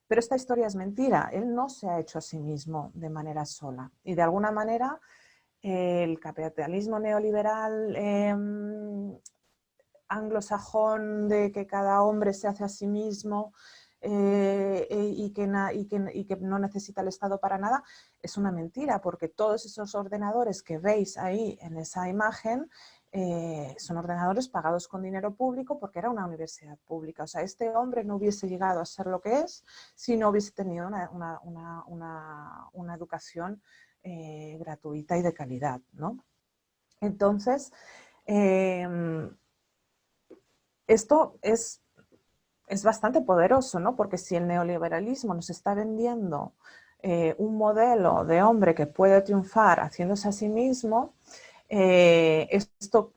Pero esta historia es mentira, él no se ha hecho a sí mismo de manera sola y de alguna manera el capitalismo neoliberal anglosajón de que cada hombre se hace a sí mismo y que no necesita el Estado para nada, es una mentira, porque todos esos ordenadores que veis ahí en esa imagen son ordenadores pagados con dinero público porque era una universidad pública. O sea, este hombre no hubiese llegado a ser lo que es si no hubiese tenido una educación gratuita y de calidad, ¿no? Entonces, esto es bastante poderoso, ¿no? Porque si el neoliberalismo nos está vendiendo un modelo de hombre que puede triunfar haciéndose a sí mismo, esto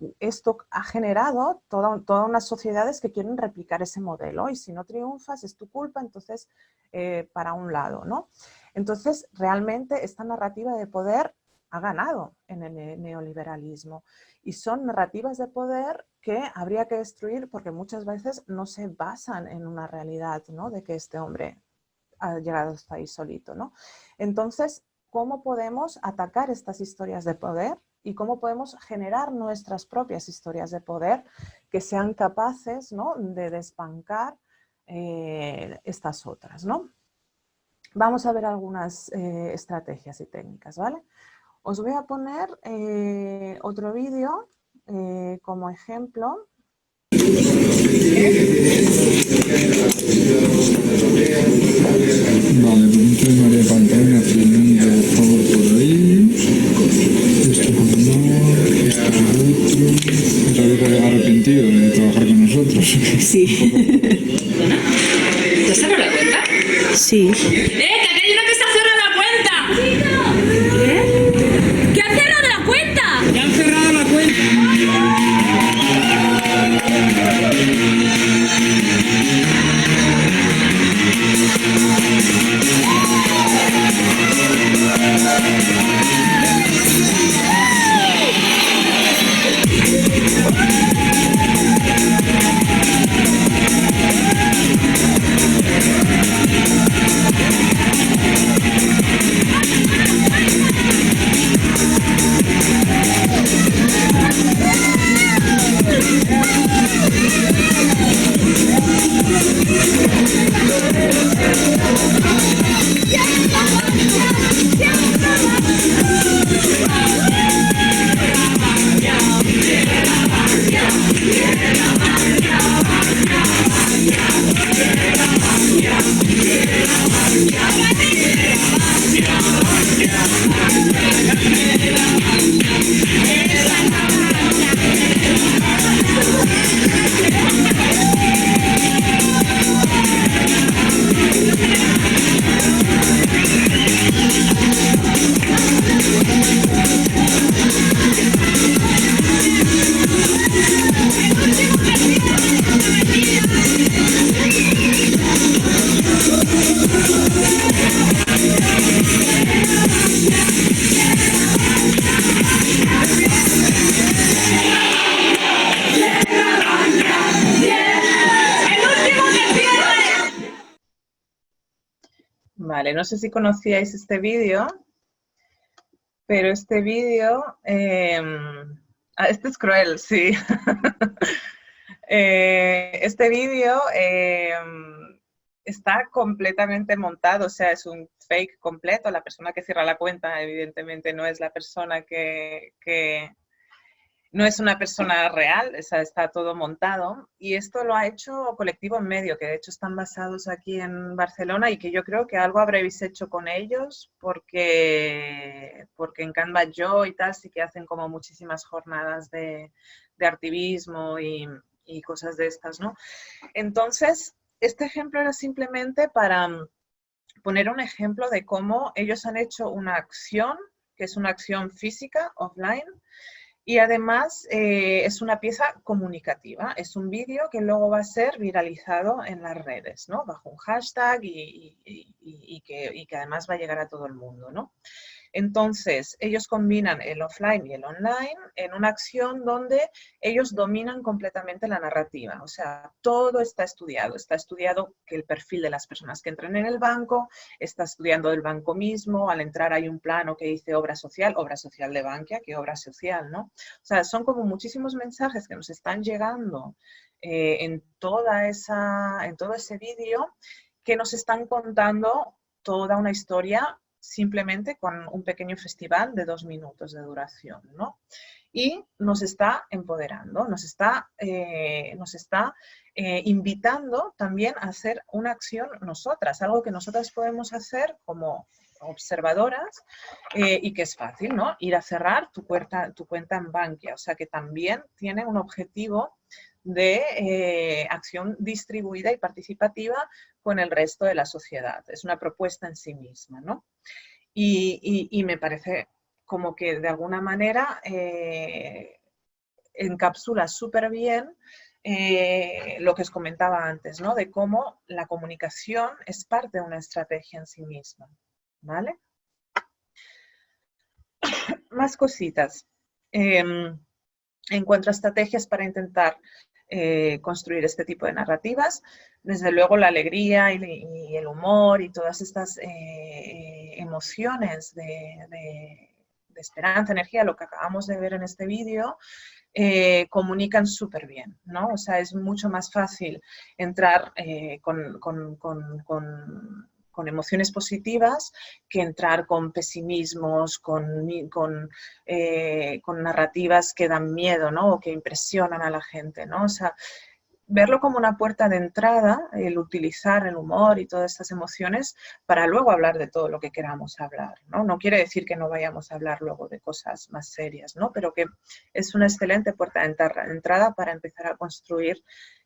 ha generado todas unas sociedades que quieren replicar ese modelo, y si no triunfas es tu culpa, entonces para un lado, ¿no? Entonces realmente esta narrativa de poder ha ganado en el neoliberalismo, y son narrativas de poder que habría que destruir porque muchas veces no se basan en una realidad, ¿no? De que este hombre ha llegado hasta ahí solito, ¿no? Entonces, ¿cómo podemos atacar estas historias de poder y cómo podemos generar nuestras propias historias de poder que sean capaces, ¿no? De desbancar estas otras, ¿no? Vamos a ver algunas estrategias y técnicas, ¿vale? Os voy a poner otro vídeo como ejemplo. Vale, pues entonces María Pantaleón haciendo un favor por ahí. Esto por amor, esto por otro. Otra vez arrepentido de trabajar con nosotros. Sí. ¿Te has cerrado la cuenta? Sí. ¡Que aquí hay uno que está cerrando la cuenta! ¿Qué? ¡Que han cerrado la cuenta! ¡Ya han cerrado la cuenta! Vale, no sé si conocíais este vídeo, pero este vídeo, este es cruel, sí. Este vídeo está completamente montado, o sea, es un fake completo. La persona que cierra la cuenta, evidentemente, no es la persona no es una persona real, o sea, está todo montado, y esto lo ha hecho Colectivo en Medio, que de hecho están basados aquí en Barcelona, y que yo creo que algo habréis hecho con ellos, porque en Canva Yo y tal sí que hacen como muchísimas jornadas de activismo y cosas de estas, ¿no? Entonces, este ejemplo era simplemente para poner un ejemplo de cómo ellos han hecho una acción, que es una acción física, offline, y además es una pieza comunicativa, es un vídeo que luego va a ser viralizado en las redes, ¿no? Bajo un hashtag y que además va a llegar a todo el mundo, ¿no? Entonces, ellos combinan el offline y el online en una acción donde ellos dominan completamente la narrativa. O sea, todo está estudiado que el perfil de las personas que entran en el banco, está estudiando el banco mismo, al entrar hay un plano que dice obra social de Bankia, que obra social, ¿no? O sea, son como muchísimos mensajes que nos están llegando en todo ese vídeo, que nos están contando toda una historia simplemente con un pequeño festival de 2 minutos de duración, ¿no? Y nos está empoderando, nos está invitando también a hacer una acción nosotras, algo que nosotras podemos hacer como observadoras y que es fácil, ¿no? Ir a cerrar tu cuenta en Bankia, o sea que también tiene un objetivo de acción distribuida y participativa con el resto de la sociedad. Es una propuesta en sí misma, ¿no? Y me parece como que de alguna manera encapsula súper bien lo que os comentaba antes, ¿no? De cómo la comunicación es parte de una estrategia en sí misma, ¿vale? Más cositas. En cuanto a estrategias para intentar construir este tipo de narrativas, desde luego la alegría y el humor y todas estas emociones de esperanza, energía, lo que acabamos de ver en este vídeo, comunican súper bien, ¿no? O sea, es mucho más fácil entrar con emociones positivas que entrar con pesimismos, con narrativas que dan miedo, ¿no? O que impresionan a la gente, ¿no? O sea, verlo como una puerta de entrada, el utilizar el humor y todas estas emociones para luego hablar de todo lo que queramos hablar, ¿no? No quiere decir que no vayamos a hablar luego de cosas más serias, ¿no? Pero que es una excelente puerta de entrada para empezar a construir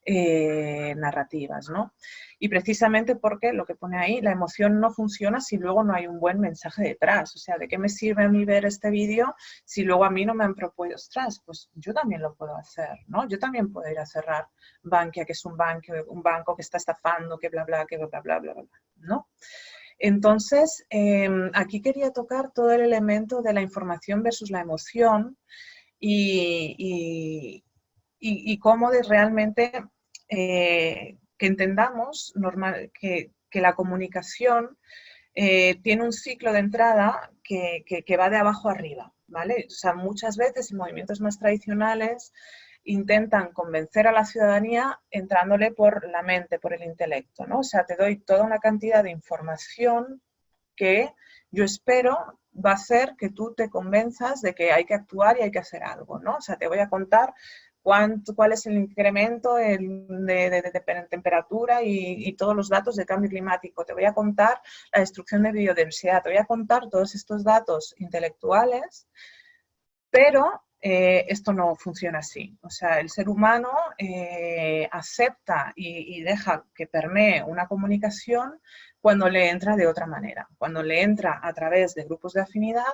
narrativas, ¿no? Y precisamente porque lo que pone ahí, la emoción no funciona si luego no hay un buen mensaje detrás. O sea, ¿de qué me sirve a mí ver este vídeo si luego a mí no me han propuesto? Ostras, pues yo también lo puedo hacer, ¿no? Yo también puedo ir a cerrar Bankia, que es un banco que está estafando, que bla, bla, que bla, bla, bla, bla, bla, ¿no? Entonces, aquí quería tocar todo el elemento de la información versus la emoción y cómo realmente que entendamos que la comunicación tiene un ciclo de entrada que va de abajo arriba, ¿vale? O sea, muchas veces en movimientos más tradicionales intentan convencer a la ciudadanía entrándole por la mente, por el intelecto, ¿no? O sea, te doy toda una cantidad de información que yo espero va a hacer que tú te convenzas de que hay que actuar y hay que hacer algo, ¿no? O sea, te voy a contar cuál es el incremento de temperatura y todos los datos de cambio climático. Te voy a contar la destrucción de biodiversidad. Te voy a contar todos estos datos intelectuales, pero esto no funciona así. O sea, el ser humano acepta y deja que permee una comunicación cuando le entra de otra manera, cuando le entra a través de grupos de afinidad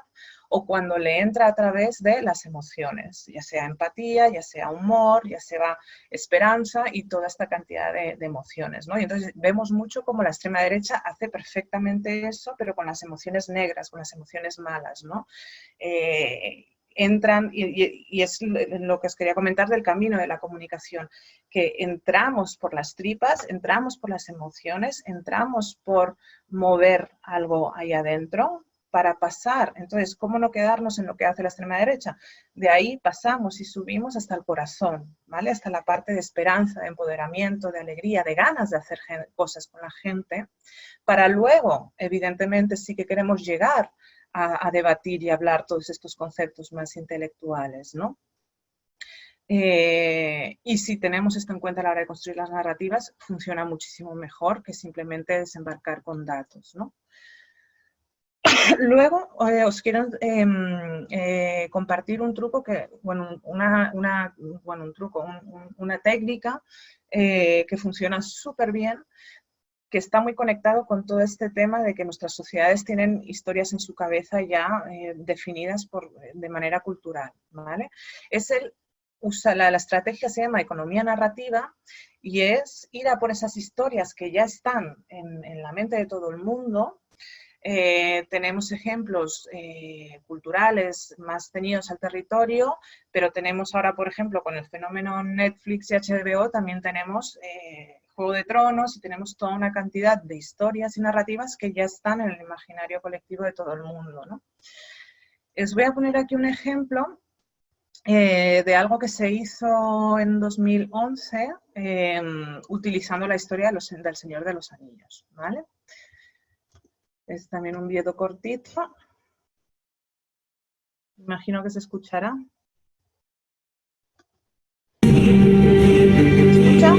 o cuando le entra a través de las emociones, ya sea empatía, ya sea humor, ya sea esperanza y toda esta cantidad de emociones, ¿no? Y entonces vemos mucho cómo la extrema derecha hace perfectamente eso, pero con las emociones negras, con las emociones malas, ¿no? Entran, y es lo que os quería comentar del camino de la comunicación, que entramos por las tripas, entramos por las emociones, entramos por mover algo ahí adentro para pasar. Entonces, ¿cómo no quedarnos en lo que hace la extrema derecha? De ahí pasamos y subimos hasta el corazón, ¿vale? Hasta la parte de esperanza, de empoderamiento, de alegría, de ganas de hacer cosas con la gente, para luego, evidentemente, sí que queremos llegar a debatir y hablar todos estos conceptos más intelectuales, ¿no? Y si tenemos esto en cuenta a la hora de construir las narrativas, funciona muchísimo mejor que simplemente desembarcar con datos, ¿no? Luego os quiero compartir un truco que, bueno, una técnica que funciona súper bien, que está muy conectado con todo este tema de que nuestras sociedades tienen historias en su cabeza ya definidas de manera cultural, ¿vale? La estrategia se llama economía narrativa y es ir a por esas historias que ya están en la mente de todo el mundo. Tenemos ejemplos culturales más ceñidos al territorio, pero tenemos ahora, por ejemplo, con el fenómeno Netflix y HBO, también tenemos Juego de Tronos y tenemos toda una cantidad de historias y narrativas que ya están en el imaginario colectivo de todo el mundo, ¿no? Os voy a poner aquí un ejemplo de algo que se hizo en 2011 utilizando la historia del Señor de los Anillos, ¿vale? Es también un vídeo cortito. Imagino que se escuchará. ¿Se escucha?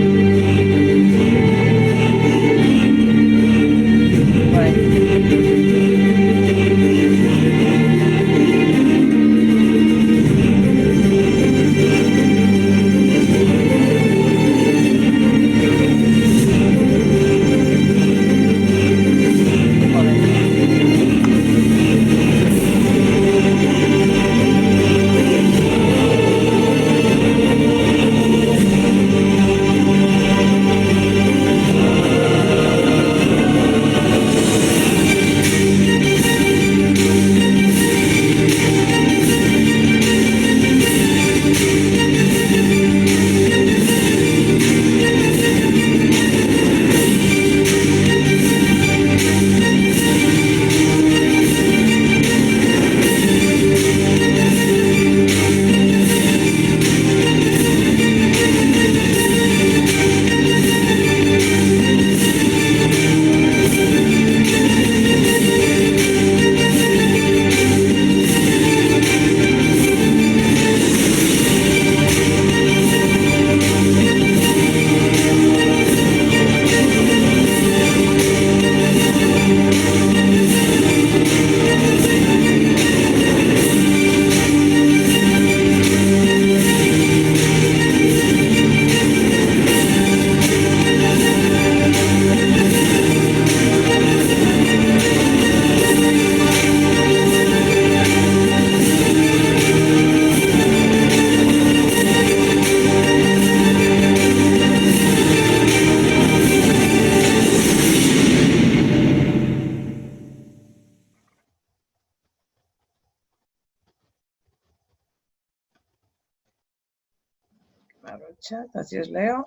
Abro el chat, así os leo.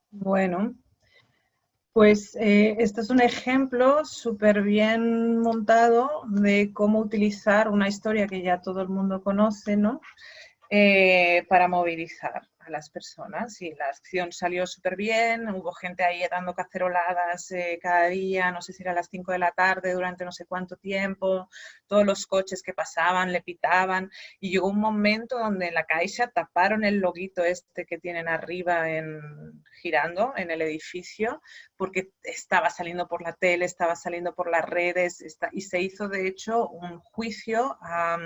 Bueno, pues este es un ejemplo súper bien montado de cómo utilizar una historia que ya todo el mundo conoce, ¿no? Para movilizar a las personas, y la acción salió súper bien, hubo gente ahí dando caceroladas cada día, no sé si era a las 5 de la tarde, durante no sé cuánto tiempo, todos los coches que pasaban le pitaban, y llegó un momento donde en la Caixa taparon el loguito este que tienen arriba girando en el edificio, porque estaba saliendo por la tele, estaba saliendo por las redes, y se hizo de hecho un juicio a...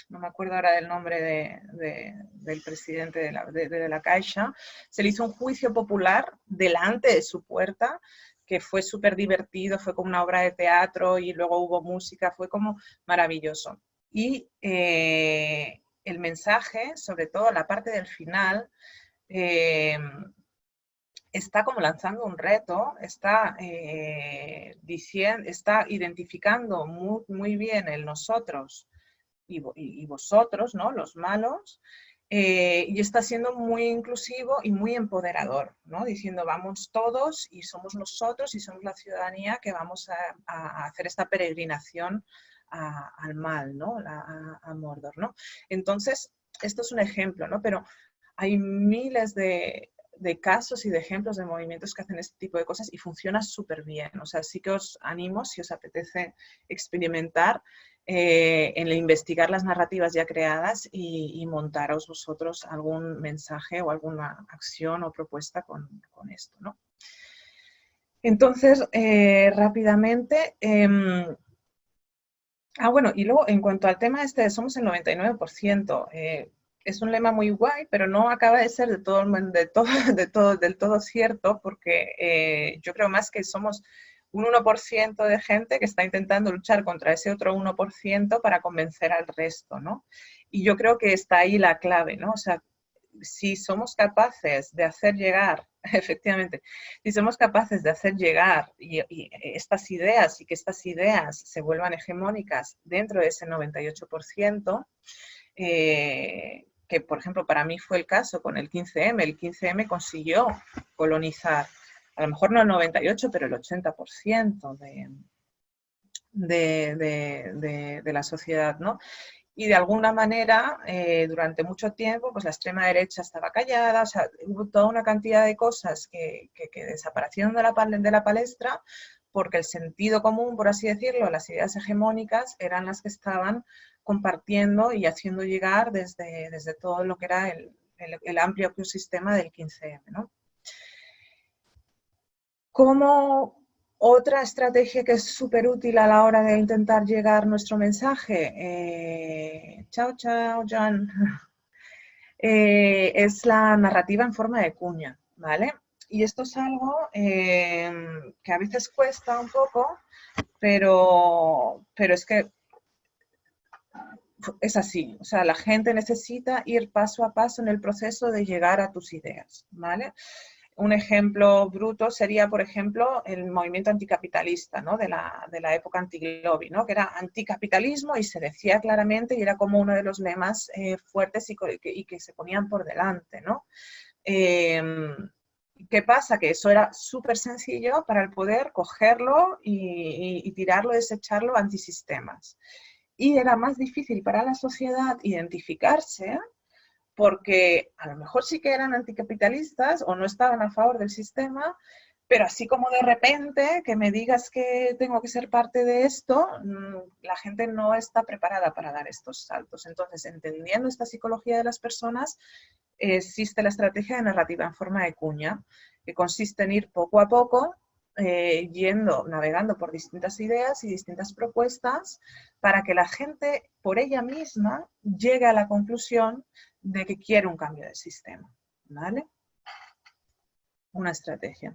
no me acuerdo ahora del nombre del presidente de la Caixa, se le hizo un juicio popular delante de su puerta, que fue súper divertido, fue como una obra de teatro y luego hubo música, fue como maravilloso. Y el mensaje, sobre todo la parte del final, está como lanzando un reto, está identificando muy bien el nosotros y vosotros, ¿no? Los malos, y está siendo muy inclusivo y muy empoderador, ¿no? Diciendo vamos todos y somos nosotros y somos la ciudadanía que vamos a hacer esta peregrinación al mal, ¿no? A Mordor, ¿no? Entonces, esto es un ejemplo, ¿no? Pero hay miles de casos y de ejemplos de movimientos que hacen este tipo de cosas y funciona súper bien. O sea, sí que os animo, si os apetece experimentar, en investigar las narrativas ya creadas y montaros vosotros algún mensaje o alguna acción o propuesta con esto, ¿no? Entonces, rápidamente... bueno, y luego en cuanto al tema este de somos el 99%, es un lema muy guay, pero no acaba de ser del todo cierto, porque yo creo más que somos un 1% de gente que está intentando luchar contra ese otro 1% para convencer al resto, ¿no? Y yo creo que está ahí la clave, ¿no? O sea, si somos capaces de hacer llegar, efectivamente, si somos capaces de hacer llegar estas ideas y que estas ideas se vuelvan hegemónicas dentro de ese 98%, que por ejemplo para mí fue el caso con el 15M, el 15M consiguió colonizar, a lo mejor no el 98%, pero el 80% de la sociedad, ¿no? y de alguna manera, durante mucho tiempo, pues la extrema derecha estaba callada, o sea, hubo toda una cantidad de cosas que desaparecieron de la palestra, porque el sentido común, por así decirlo, las ideas hegemónicas eran las que estaban compartiendo y haciendo llegar desde todo lo que era el amplio ecosistema del 15M, ¿no? Como otra estrategia que es súper útil a la hora de intentar llegar nuestro mensaje, chao, chao, John, es la narrativa en forma de cuña, ¿vale? Y esto es algo que a veces cuesta un poco, pero es que es así. O sea, la gente necesita ir paso a paso en el proceso de llegar a tus ideas, ¿vale? Un ejemplo bruto sería, por ejemplo, el movimiento anticapitalista, ¿no? de la época anti-lobby, ¿no? Que era anticapitalismo y se decía claramente y era como uno de los lemas fuertes y que se ponían por delante, ¿no? ¿Qué pasa? Que eso era súper sencillo para el poder cogerlo y tirarlo, desecharlo antisistemas. Y era más difícil para la sociedad identificarse porque a lo mejor sí que eran anticapitalistas o no estaban a favor del sistema, pero así como de repente que me digas que tengo que ser parte de esto, la gente no está preparada para dar estos saltos. Entonces, entendiendo esta psicología de las personas, existe la estrategia de narrativa en forma de cuña, que consiste en ir poco a poco, navegando por distintas ideas y distintas propuestas para que la gente por ella misma llegue a la conclusión de que quiere un cambio de sistema, ¿vale? Una estrategia.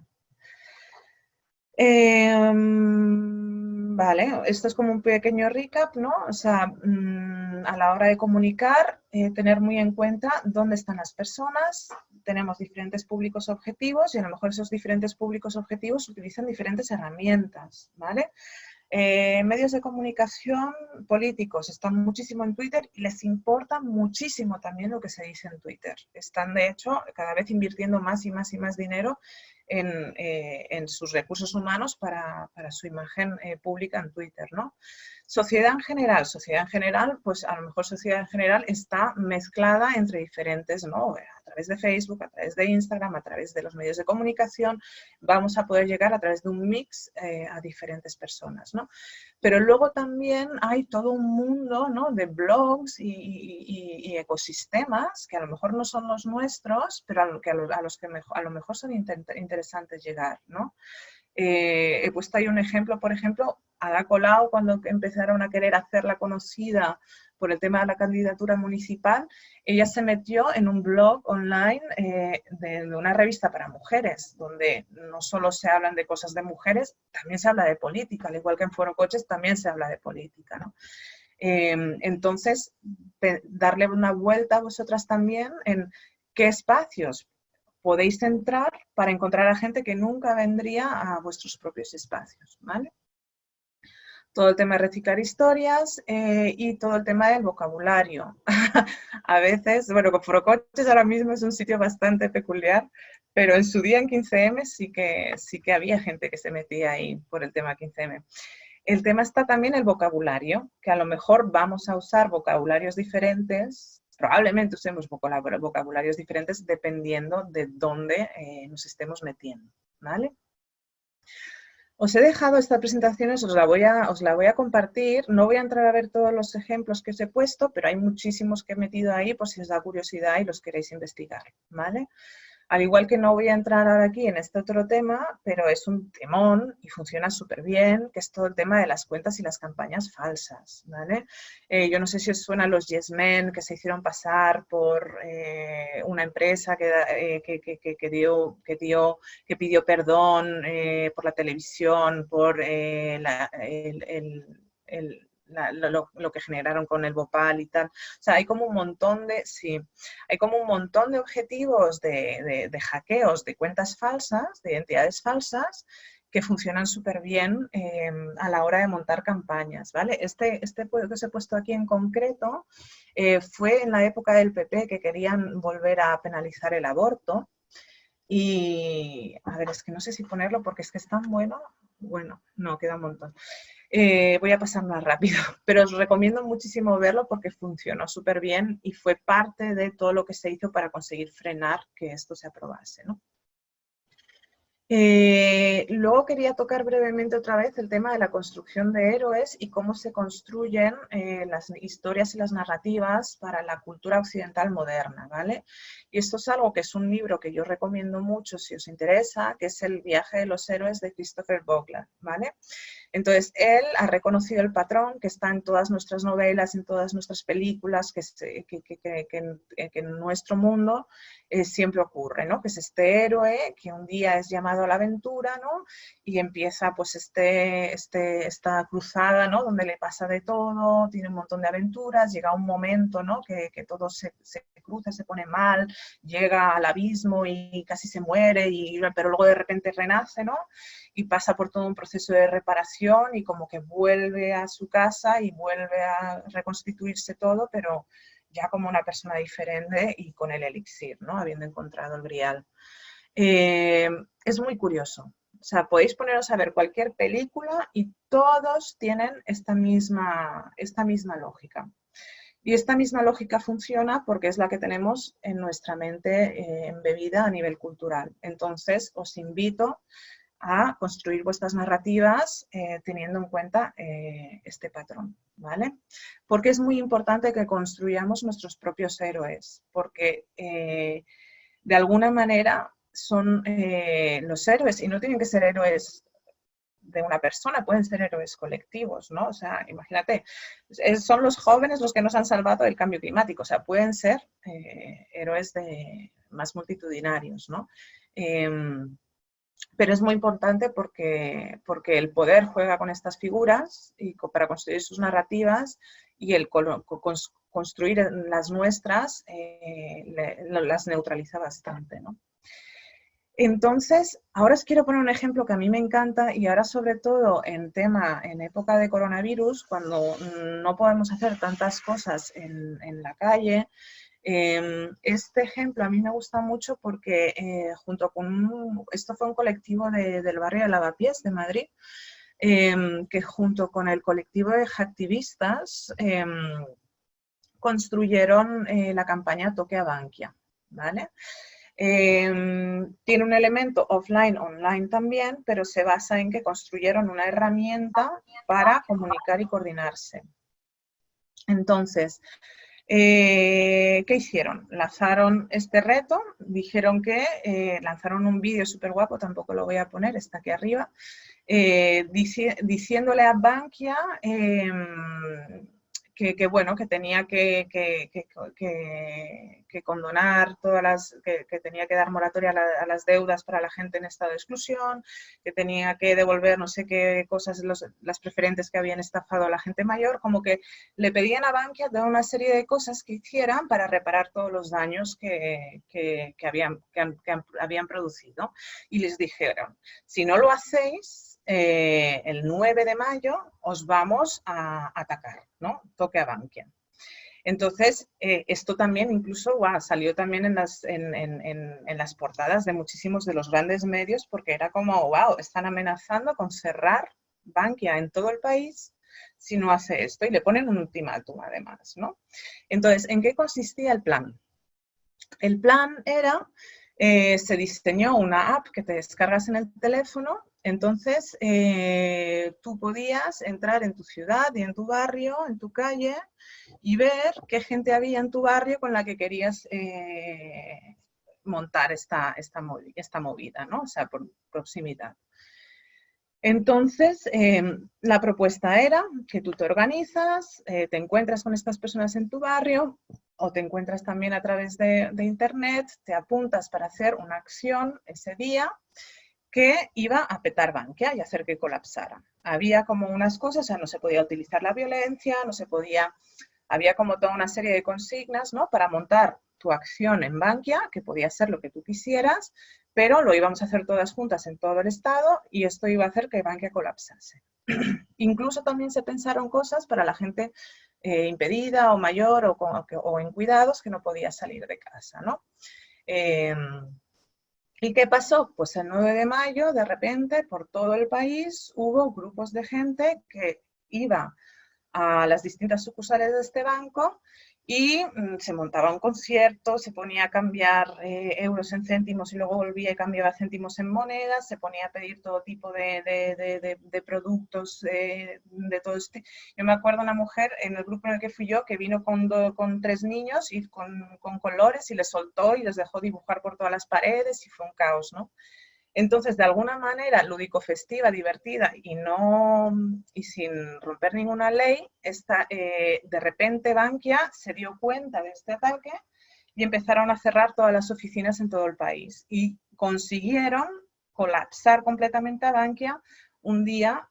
Vale, esto es como un pequeño recap, ¿no? O sea, a la hora de comunicar, tener muy en cuenta dónde están las personas. Tenemos diferentes públicos objetivos y a lo mejor esos diferentes públicos objetivos utilizan diferentes herramientas, ¿vale? Medios de comunicación políticos están muchísimo en Twitter y les importa muchísimo también lo que se dice en Twitter. Están, de hecho, cada vez invirtiendo más y más y más dinero en sus recursos humanos para su imagen pública en Twitter, ¿no? Sociedad en general, pues a lo mejor sociedad en general está mezclada entre diferentes, ¿no? A través de Facebook, a través de Instagram, a través de los medios de comunicación, vamos a poder llegar a través de un mix a diferentes personas, ¿no? Pero luego también hay todo un mundo, ¿no? De blogs y ecosistemas que a lo mejor no son los nuestros, pero a los que a lo mejor son interesantes llegar, ¿no? He puesto ahí un ejemplo, por ejemplo, Ada Colau, cuando empezaron a querer hacerla conocida por el tema de la candidatura municipal, ella se metió en un blog online de una revista para mujeres, donde no solo se hablan de cosas de mujeres, también se habla de política, al igual que en Foro Coches también se habla de política, ¿no? Entonces, darle una vuelta a vosotras también en qué espacios podéis entrar para encontrar a gente que nunca vendría a vuestros propios espacios, ¿vale? Todo el tema de reciclar historias y todo el tema del vocabulario. A veces, bueno, con Foro Coches ahora mismo es un sitio bastante peculiar, pero en su día en 15M sí que había gente que se metía ahí por el tema 15M. El tema está también el vocabulario, que a lo mejor vamos a usar vocabularios diferentes. Probablemente usemos vocabularios diferentes dependiendo de dónde nos estemos metiendo, ¿vale? Os he dejado estas presentaciones, os la voy a compartir. No voy a entrar a ver todos los ejemplos que os he puesto, pero hay muchísimos que he metido ahí por si os da curiosidad y los queréis investigar, ¿vale? Al igual que no voy a entrar ahora aquí en este otro tema, pero es un temón y funciona súper bien, que es todo el tema de las cuentas y las campañas falsas, ¿vale? Yo no sé si os suenan los Yes Men que se hicieron pasar por una empresa que pidió perdón por la televisión, por lo que generaron con el Bhopal y tal. O sea, hay como un montón de, hay como un montón de objetivos de hackeos de cuentas falsas, de identidades falsas, que funcionan súper bien a la hora de montar campañas, ¿vale? Este que os he puesto aquí en concreto fue en la época del PP que querían volver a penalizar el aborto. Y, a ver, es que no sé si ponerlo porque es que es tan bueno. Bueno, no, queda un montón. Voy a pasar más rápido, pero os recomiendo muchísimo verlo porque funcionó súper bien y fue parte de todo lo que se hizo para conseguir frenar que esto se aprobase, ¿no? Luego quería tocar brevemente otra vez el tema de la construcción de héroes y cómo se construyen las historias y las narrativas para la cultura occidental moderna, ¿vale? Y esto es algo que es un libro que yo recomiendo mucho si os interesa, que es El viaje de los héroes de Christopher Vogler, ¿vale? Entonces, él ha reconocido el patrón que está en todas nuestras novelas, en todas nuestras películas, que en nuestro mundo siempre ocurre, ¿no? Que es este héroe que un día es llamado a la aventura, ¿no? Y empieza pues esta cruzada, ¿no? Donde le pasa de todo, tiene un montón de aventuras, llega un momento, ¿no? Que todo se cruza, se pone mal, llega al abismo y casi se muere, pero luego de repente renace, ¿no? Y pasa por todo un proceso de reparación y como que vuelve a su casa y vuelve a reconstituirse todo, pero ya como una persona diferente y con el elixir, ¿no? Habiendo encontrado el grial. Es muy curioso. O sea, podéis poneros a ver cualquier película y todos tienen esta misma lógica. Y esta misma lógica funciona porque es la que tenemos en nuestra mente embebida a nivel cultural. Entonces, os invito a construir vuestras narrativas teniendo en cuenta este patrón, ¿vale? Porque es muy importante que construyamos nuestros propios héroes, porque de alguna manera son los héroes, y no tienen que ser héroes de una persona, pueden ser héroes colectivos, ¿no? O sea, imagínate, son los jóvenes los que nos han salvado del cambio climático, o sea, pueden ser héroes más multitudinarios, ¿no? Pero es muy importante porque el poder juega con estas figuras y para construir sus narrativas y el construir las nuestras las neutraliza bastante, ¿no? Entonces, ahora os quiero poner un ejemplo que a mí me encanta y ahora sobre todo en época de coronavirus, cuando no podemos hacer tantas cosas en la calle. Este ejemplo a mí me gusta mucho porque junto con esto fue un colectivo del barrio de Lavapiés de Madrid, que junto con el colectivo de activistas construyeron la campaña Toque a Bankia, ¿vale? Tiene un elemento offline, online también, pero se basa en que construyeron una herramienta para comunicar y coordinarse. Entonces, ¿qué hicieron? Lanzaron este reto, dijeron que lanzaron un vídeo súper guapo, tampoco lo voy a poner, está aquí arriba, diciéndole a Bankia que tenía que condonar que tenía que dar moratoria a las deudas para la gente en estado de exclusión, que tenía que devolver no sé qué cosas, las preferentes que habían estafado a la gente mayor, como que le pedían a Bankia toda una serie de cosas que hicieran para reparar todos los daños que habían producido. Y les dijeron, si no lo hacéis, el 9 de mayo os vamos a atacar, ¿no? Toque a Bankia. Entonces, esto también incluso salió también en las portadas de muchísimos de los grandes medios porque era como, wow, están amenazando con cerrar Bankia en todo el país si no hace esto y le ponen un ultimátum además, ¿no? Entonces, ¿en qué consistía el plan? El plan era, se diseñó una app que te descargas en el teléfono. Entonces, tú podías entrar en tu ciudad y en tu barrio, en tu calle, y ver qué gente había en tu barrio con la que querías montar esta movida, ¿no? O sea, por proximidad. Entonces, la propuesta era que tú te organizas, te encuentras con estas personas en tu barrio, o te encuentras también a través de internet, te apuntas para hacer una acción ese día, que iba a petar Bankia y hacer que colapsara. Había como unas cosas, o sea, no se podía utilizar la violencia, había como toda una serie de consignas, ¿no? Para montar tu acción en Bankia, que podía ser lo que tú quisieras, pero lo íbamos a hacer todas juntas en todo el estado y esto iba a hacer que Bankia colapsase. Incluso también se pensaron cosas para la gente impedida o mayor o en cuidados que no podía salir de casa, ¿no? ¿Y qué pasó? Pues el 9 de mayo, de repente, por todo el país hubo grupos de gente que iba a las distintas sucursales de este banco y se montaba un concierto, se ponía a cambiar euros en céntimos y luego volvía y cambiaba céntimos en monedas, se ponía a pedir todo tipo de productos de todo este. Yo me acuerdo una mujer en el grupo en el que fui yo que vino con 3 niños y con colores y les soltó y les dejó dibujar por todas las paredes y fue un caos, ¿no? Entonces, de alguna manera, lúdico-festiva, divertida y sin romper ninguna ley, de repente Bankia se dio cuenta de este ataque y empezaron a cerrar todas las oficinas en todo el país. Y consiguieron colapsar completamente a Bankia un día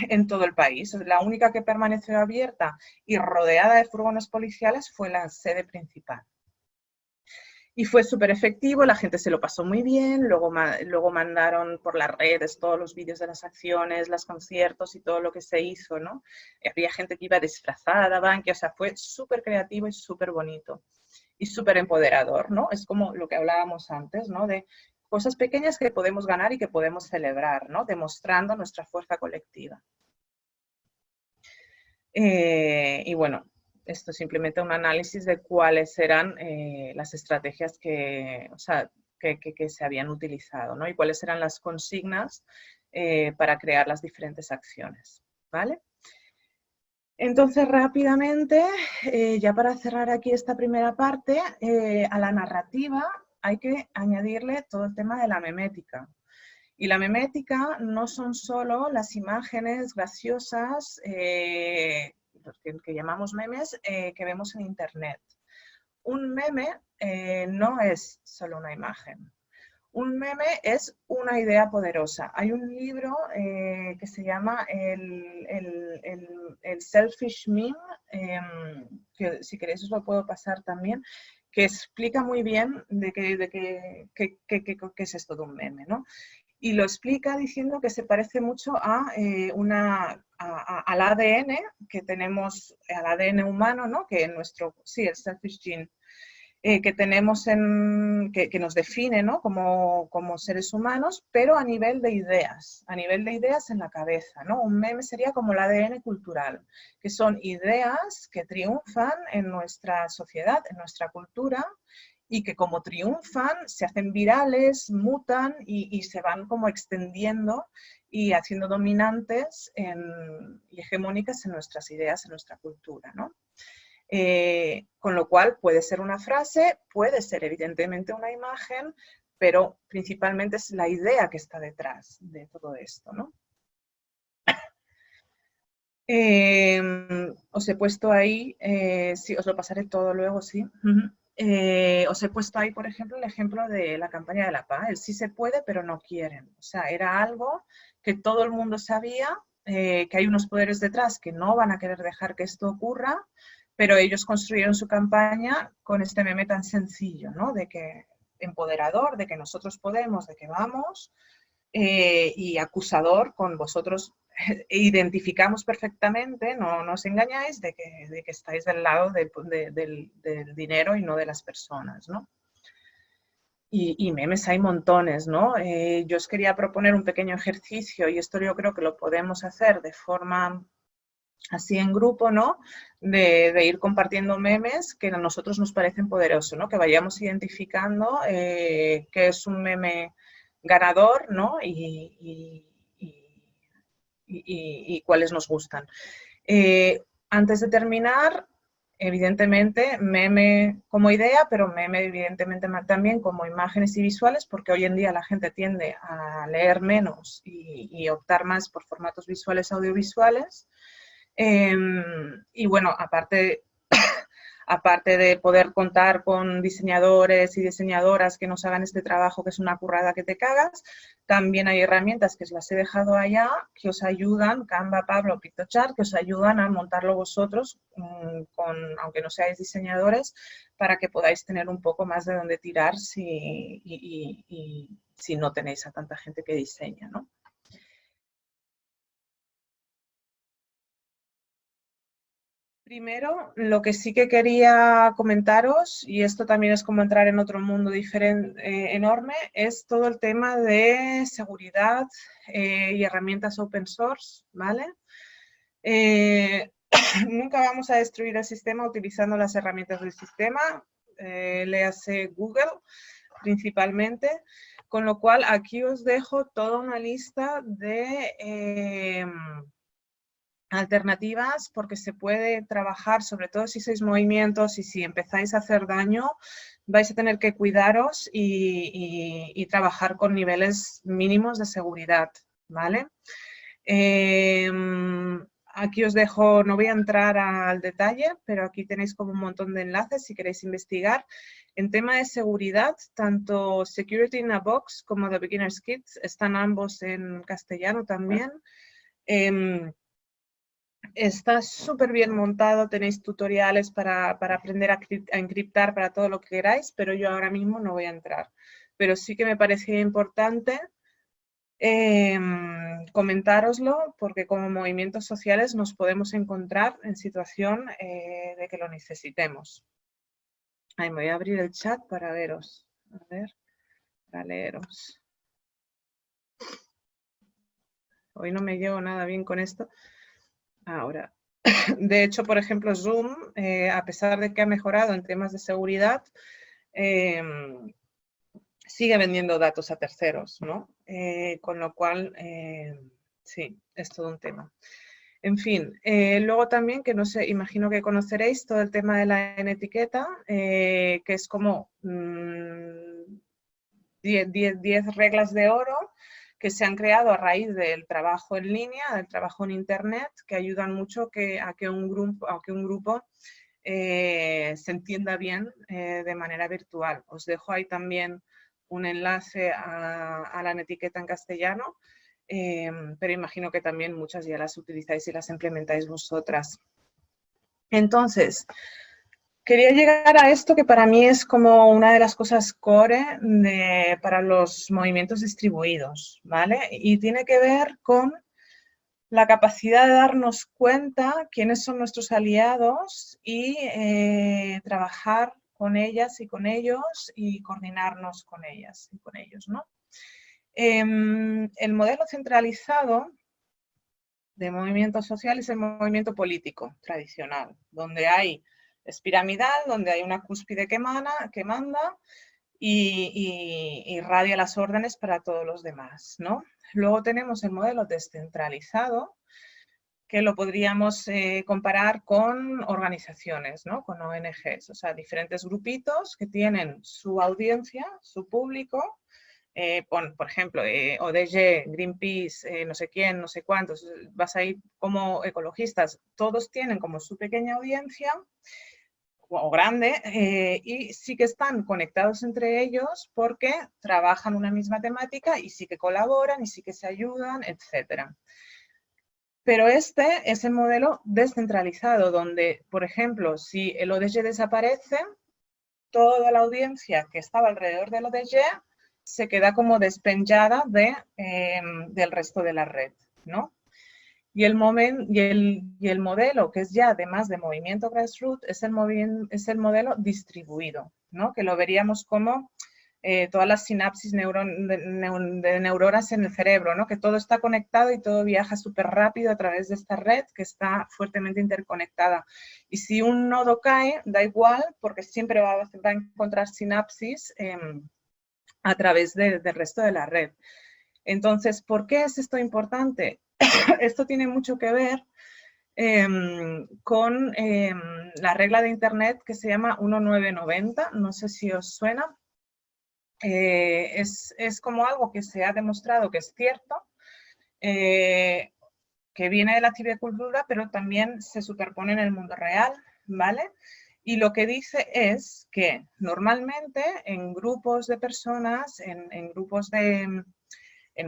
en todo el país. La única que permaneció abierta y rodeada de furgones policiales fue la sede principal. Y fue súper efectivo, la gente se lo pasó muy bien, luego mandaron por las redes todos los vídeos de las acciones, los conciertos y todo lo que se hizo, ¿no? Había gente que iba disfrazada, Bankia, o sea, fue súper creativo y súper bonito y súper empoderador, ¿no? Es como lo que hablábamos antes, ¿no? De cosas pequeñas que podemos ganar y que podemos celebrar, ¿no? Demostrando nuestra fuerza colectiva. Y bueno, esto es simplemente un análisis de cuáles eran las estrategias que se habían utilizado, ¿no? Y cuáles eran las consignas para crear las diferentes acciones, ¿vale? Entonces, rápidamente, ya para cerrar aquí esta primera parte, a la narrativa hay que añadirle todo el tema de la memética. Y la memética no son solo las imágenes graciosas que llamamos memes que vemos en Internet. Un meme no es solo una imagen. Un meme es una idea poderosa. Hay un libro que se llama el Selfish Meme, que si queréis os lo puedo pasar también, que explica muy bien de qué es esto de un meme, ¿no? Y lo explica diciendo que se parece mucho al ADN que tenemos, al ADN humano, ¿no? Que el selfish gene, que tenemos que nos define, ¿no? como seres humanos, pero a nivel de ideas en la cabeza, ¿no? Un meme sería como el ADN cultural, que son ideas que triunfan en nuestra sociedad, en nuestra cultura, y que como triunfan, se hacen virales, mutan y se van como extendiendo y haciendo dominantes y hegemónicas en nuestras ideas, en nuestra cultura, ¿no? Con lo cual puede ser una frase, puede ser evidentemente una imagen, pero principalmente es la idea que está detrás de todo esto, ¿no? Os he puesto ahí, sí, os lo pasaré todo luego, sí. Os he puesto ahí, por ejemplo, el ejemplo de la campaña de la paz. El sí se puede, pero no quieren. O sea, era algo que todo el mundo sabía, que hay unos poderes detrás que no van a querer dejar que esto ocurra, pero ellos construyeron su campaña con este meme tan sencillo, ¿no? De que empoderador, de que nosotros podemos, de que vamos, y acusador con vosotros. Identificamos perfectamente, no os engañáis, de que estáis del lado del dinero y no de las personas, ¿no? Y memes hay montones, ¿no? Yo os quería proponer un pequeño ejercicio, y esto yo creo que lo podemos hacer de forma así en grupo, ¿no? De ir compartiendo memes que a nosotros nos parecen poderosos, ¿no? Que vayamos identificando qué es un meme ganador, ¿no? Y cuáles nos gustan. Antes de terminar, evidentemente, meme como idea, pero meme evidentemente también como imágenes y visuales, porque hoy en día la gente tiende a leer menos y optar más por formatos visuales, audiovisuales. Y bueno, aparte de poder contar con diseñadores y diseñadoras que nos hagan este trabajo, que es una currada que te cagas, también hay herramientas que os las he dejado allá, que os ayudan, Canva, Pablo, Pictochart, que os ayudan a montarlo vosotros, aunque no seáis diseñadores, para que podáis tener un poco más de dónde tirar si no tenéis a tanta gente que diseña, ¿no? Primero, lo que sí que quería comentaros, y esto también es como entrar en otro mundo diferente, enorme, es todo el tema de seguridad y herramientas open source, ¿vale? Nunca vamos a destruir el sistema utilizando las herramientas del sistema, léase Google principalmente, con lo cual aquí os dejo toda una lista de alternativas, porque se puede trabajar, sobre todo si sois movimientos y si empezáis a hacer daño, vais a tener que cuidaros y trabajar con niveles mínimos de seguridad, ¿vale? Aquí os dejo, no voy a entrar al detalle, pero aquí tenéis como un montón de enlaces si queréis investigar. En tema de seguridad, tanto Security in a Box como The Beginner's Kit están ambos en castellano también. Está súper bien montado, tenéis tutoriales para aprender a encriptar para todo lo que queráis, pero yo ahora mismo no voy a entrar. Pero sí que me parecía importante comentároslo, porque como movimientos sociales nos podemos encontrar en situación de que lo necesitemos. Ahí me voy a abrir el chat para veros. A ver, para leeros. Hoy no me llevo nada bien con esto. Ahora, de hecho, por ejemplo, Zoom, a pesar de que ha mejorado en temas de seguridad, sigue vendiendo datos a terceros, ¿no? Con lo cual, sí, es todo un tema. En fin, luego también, que no sé, imagino que conoceréis todo el tema de la etiqueta, que es como 10 reglas de oro que se han creado a raíz del trabajo en línea, del trabajo en Internet, que ayudan mucho a que un grupo se entienda bien de manera virtual. Os dejo ahí también un enlace a la etiqueta en castellano, pero imagino que también muchas ya las utilizáis y las implementáis vosotras. Entonces, quería llegar a esto que para mí es como una de las cosas core para los movimientos distribuidos, ¿vale? Y tiene que ver con la capacidad de darnos cuenta quiénes son nuestros aliados y trabajar con ellas y con ellos y coordinarnos con ellas y con ellos, ¿no? El modelo centralizado de movimiento social es el movimiento político tradicional, donde es piramidal, donde hay una cúspide que manda y irradia las órdenes para todos los demás, ¿no? Luego tenemos el modelo descentralizado, que lo podríamos comparar con organizaciones, ¿no? Con ONGs, o sea, diferentes grupitos que tienen su audiencia, su público, por ejemplo, ODG, Greenpeace, no sé quién, no sé cuántos, vas a ir como ecologistas, todos tienen como su pequeña audiencia o grande y sí que están conectados entre ellos porque trabajan una misma temática y sí que colaboran y sí que se ayudan, etcétera. Pero este es el modelo descentralizado, donde, por ejemplo, si el ODG desaparece, toda la audiencia que estaba alrededor del ODG se queda como despenjada del resto de la red, ¿no? Y el modelo, que es ya además de movimiento grassroots, es el modelo distribuido, ¿no? Que lo veríamos como todas las sinapsis de neuronas en el cerebro, ¿no? Que todo está conectado y todo viaja súper rápido a través de esta red que está fuertemente interconectada. Y si un nodo cae, da igual, porque siempre va a encontrar sinapsis a través del resto de la red. Entonces, ¿por qué es esto importante? Esto tiene mucho que ver con la regla de Internet que se llama 1990, no sé si os suena. Es como algo que se ha demostrado que es cierto, que viene de la cibercultura, pero también se superpone en el mundo real, ¿vale? Y lo que dice es que normalmente en grupos de personas, en grupos en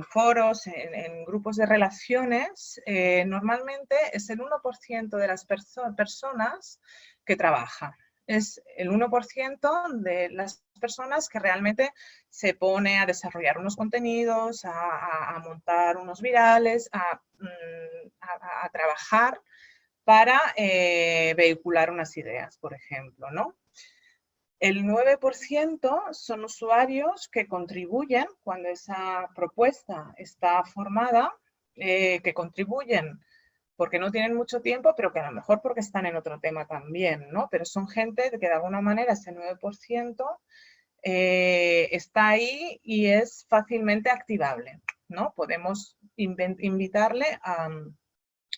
foros, en grupos de relaciones, normalmente es el 1% de las personas que trabaja. Es el 1% de las personas que realmente se pone a desarrollar unos contenidos, a montar unos virales, a trabajar para vehicular unas ideas, por ejemplo, ¿no? El 9% son usuarios que contribuyen cuando esa propuesta está formada, que contribuyen porque no tienen mucho tiempo, pero que a lo mejor porque están en otro tema también, ¿no? Pero son gente que de alguna manera ese 9% está ahí y es fácilmente activable, ¿no? Podemos invitarle a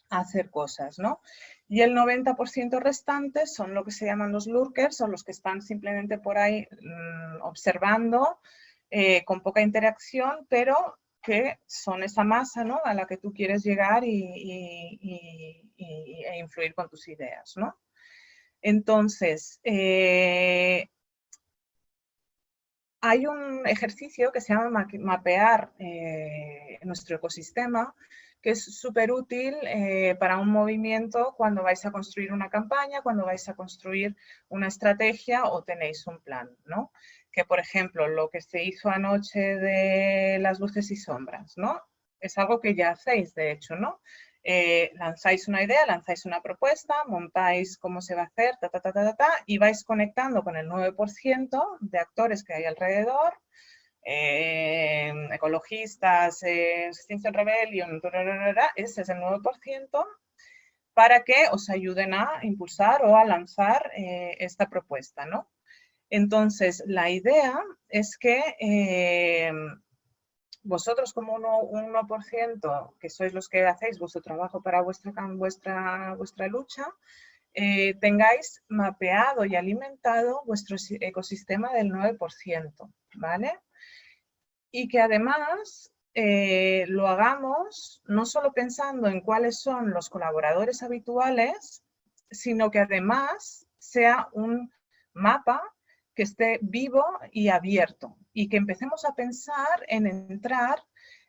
hacer cosas, ¿no? Y el 90% restante son lo que se llaman los lurkers, son los que están simplemente por ahí observando, con poca interacción, pero que son esa masa, ¿no?, a la que tú quieres llegar e influir con tus ideas, ¿no? Entonces, hay un ejercicio que se llama mapear nuestro ecosistema, que es súper útil para un movimiento cuando vais a construir una campaña, cuando vais a construir una estrategia o tenéis un plan, ¿no? Que, por ejemplo, lo que se hizo anoche de las luces y sombras, ¿no? Es algo que ya hacéis, de hecho, ¿no? Lanzáis una idea, lanzáis una propuesta, montáis cómo se va a hacer, y vais conectando con el 9% de actores que hay alrededor, ecologistas, Extinction Rebellion, ese es el 9%, para que os ayuden a impulsar o a lanzar esta propuesta, ¿no? Entonces, la idea es que vosotros como un 1%, que sois los que hacéis vuestro trabajo para vuestra lucha, tengáis mapeado y alimentado vuestro ecosistema del 9%, ¿vale? Y que además lo hagamos no solo pensando en cuáles son los colaboradores habituales, sino que además sea un mapa que esté vivo y abierto y que empecemos a pensar en entrar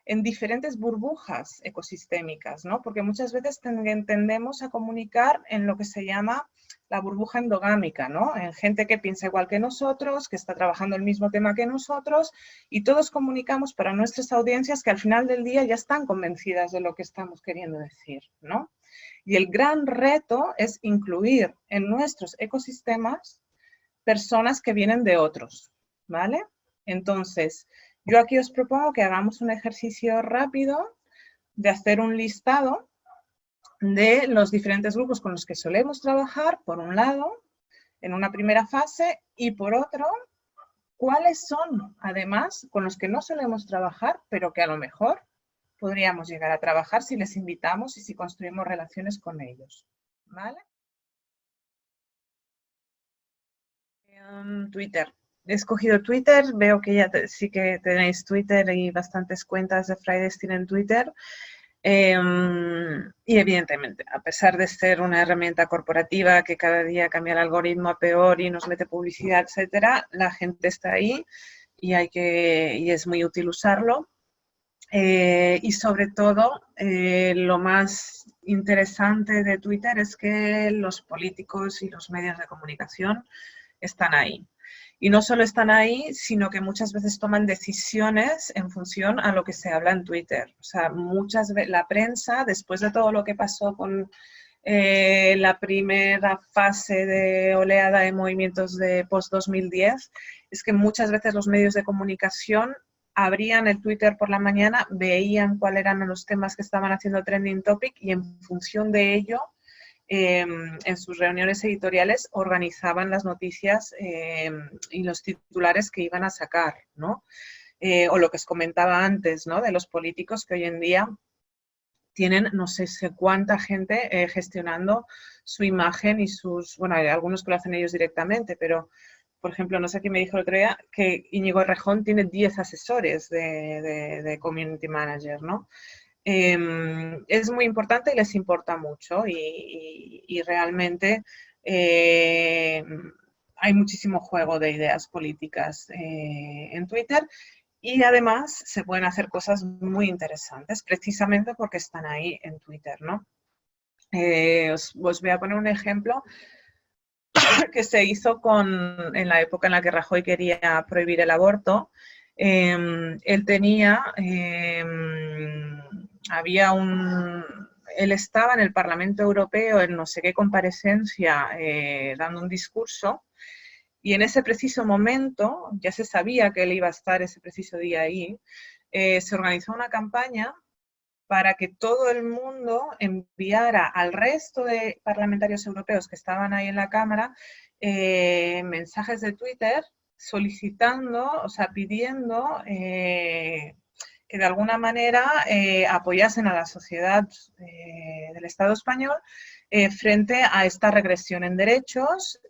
en diferentes burbujas ecosistémicas, ¿no? Porque muchas veces tendemos a comunicar en lo que se llama la burbuja endogámica, ¿no? En gente que piensa igual que nosotros, que está trabajando el mismo tema que nosotros, y todos comunicamos para nuestras audiencias que al final del día ya están convencidas de lo que estamos queriendo decir, ¿no? Y el gran reto es incluir en nuestros ecosistemas personas que vienen de otros, ¿vale? Entonces, yo aquí os propongo que hagamos un ejercicio rápido de hacer un listado de los diferentes grupos con los que solemos trabajar, por un lado, en una primera fase, y por otro, cuáles son, además, con los que no solemos trabajar, pero que a lo mejor podríamos llegar a trabajar si les invitamos y si construimos relaciones con ellos, ¿vale? Twitter. He escogido Twitter, veo que ya sí que tenéis Twitter y bastantes cuentas de Fridays tienen Twitter. Y evidentemente, a pesar de ser una herramienta corporativa que cada día cambia el algoritmo a peor y nos mete publicidad, etcétera, la gente está ahí y es muy útil usarlo. Y sobre todo, lo más interesante de Twitter es que los políticos y los medios de comunicación están ahí. Y no solo están ahí, sino que muchas veces toman decisiones en función a lo que se habla en Twitter. O sea, muchas veces la prensa, después de todo lo que pasó con la primera fase de oleada de movimientos de post-2010, es que muchas veces los medios de comunicación abrían el Twitter por la mañana, veían cuáles eran los temas que estaban haciendo trending topic y en función de ello, en sus reuniones editoriales organizaban las noticias y los titulares que iban a sacar, ¿no? O lo que os comentaba antes, ¿no? De los políticos que hoy en día tienen no sé cuánta gente gestionando su imagen y sus... Bueno, hay algunos que lo hacen ellos directamente, pero, por ejemplo, no sé quién me dijo el otro día que Íñigo Errejón tiene 10 asesores de community manager, ¿no? Es muy importante y les importa mucho y realmente hay muchísimo juego de ideas políticas en Twitter y además se pueden hacer cosas muy interesantes precisamente porque están ahí en Twitter, ¿no? Os voy a poner un ejemplo que se hizo en la época en la que Rajoy quería prohibir el aborto. Él tenía... había él estaba en el Parlamento Europeo en no sé qué comparecencia dando un discurso, y en ese preciso momento, ya se sabía que él iba a estar ese preciso día ahí, se organizó una campaña para que todo el mundo enviara al resto de parlamentarios europeos que estaban ahí en la Cámara mensajes de Twitter solicitando, o sea, pidiendo que de alguna manera apoyasen a la sociedad del Estado español frente a esta regresión en derechos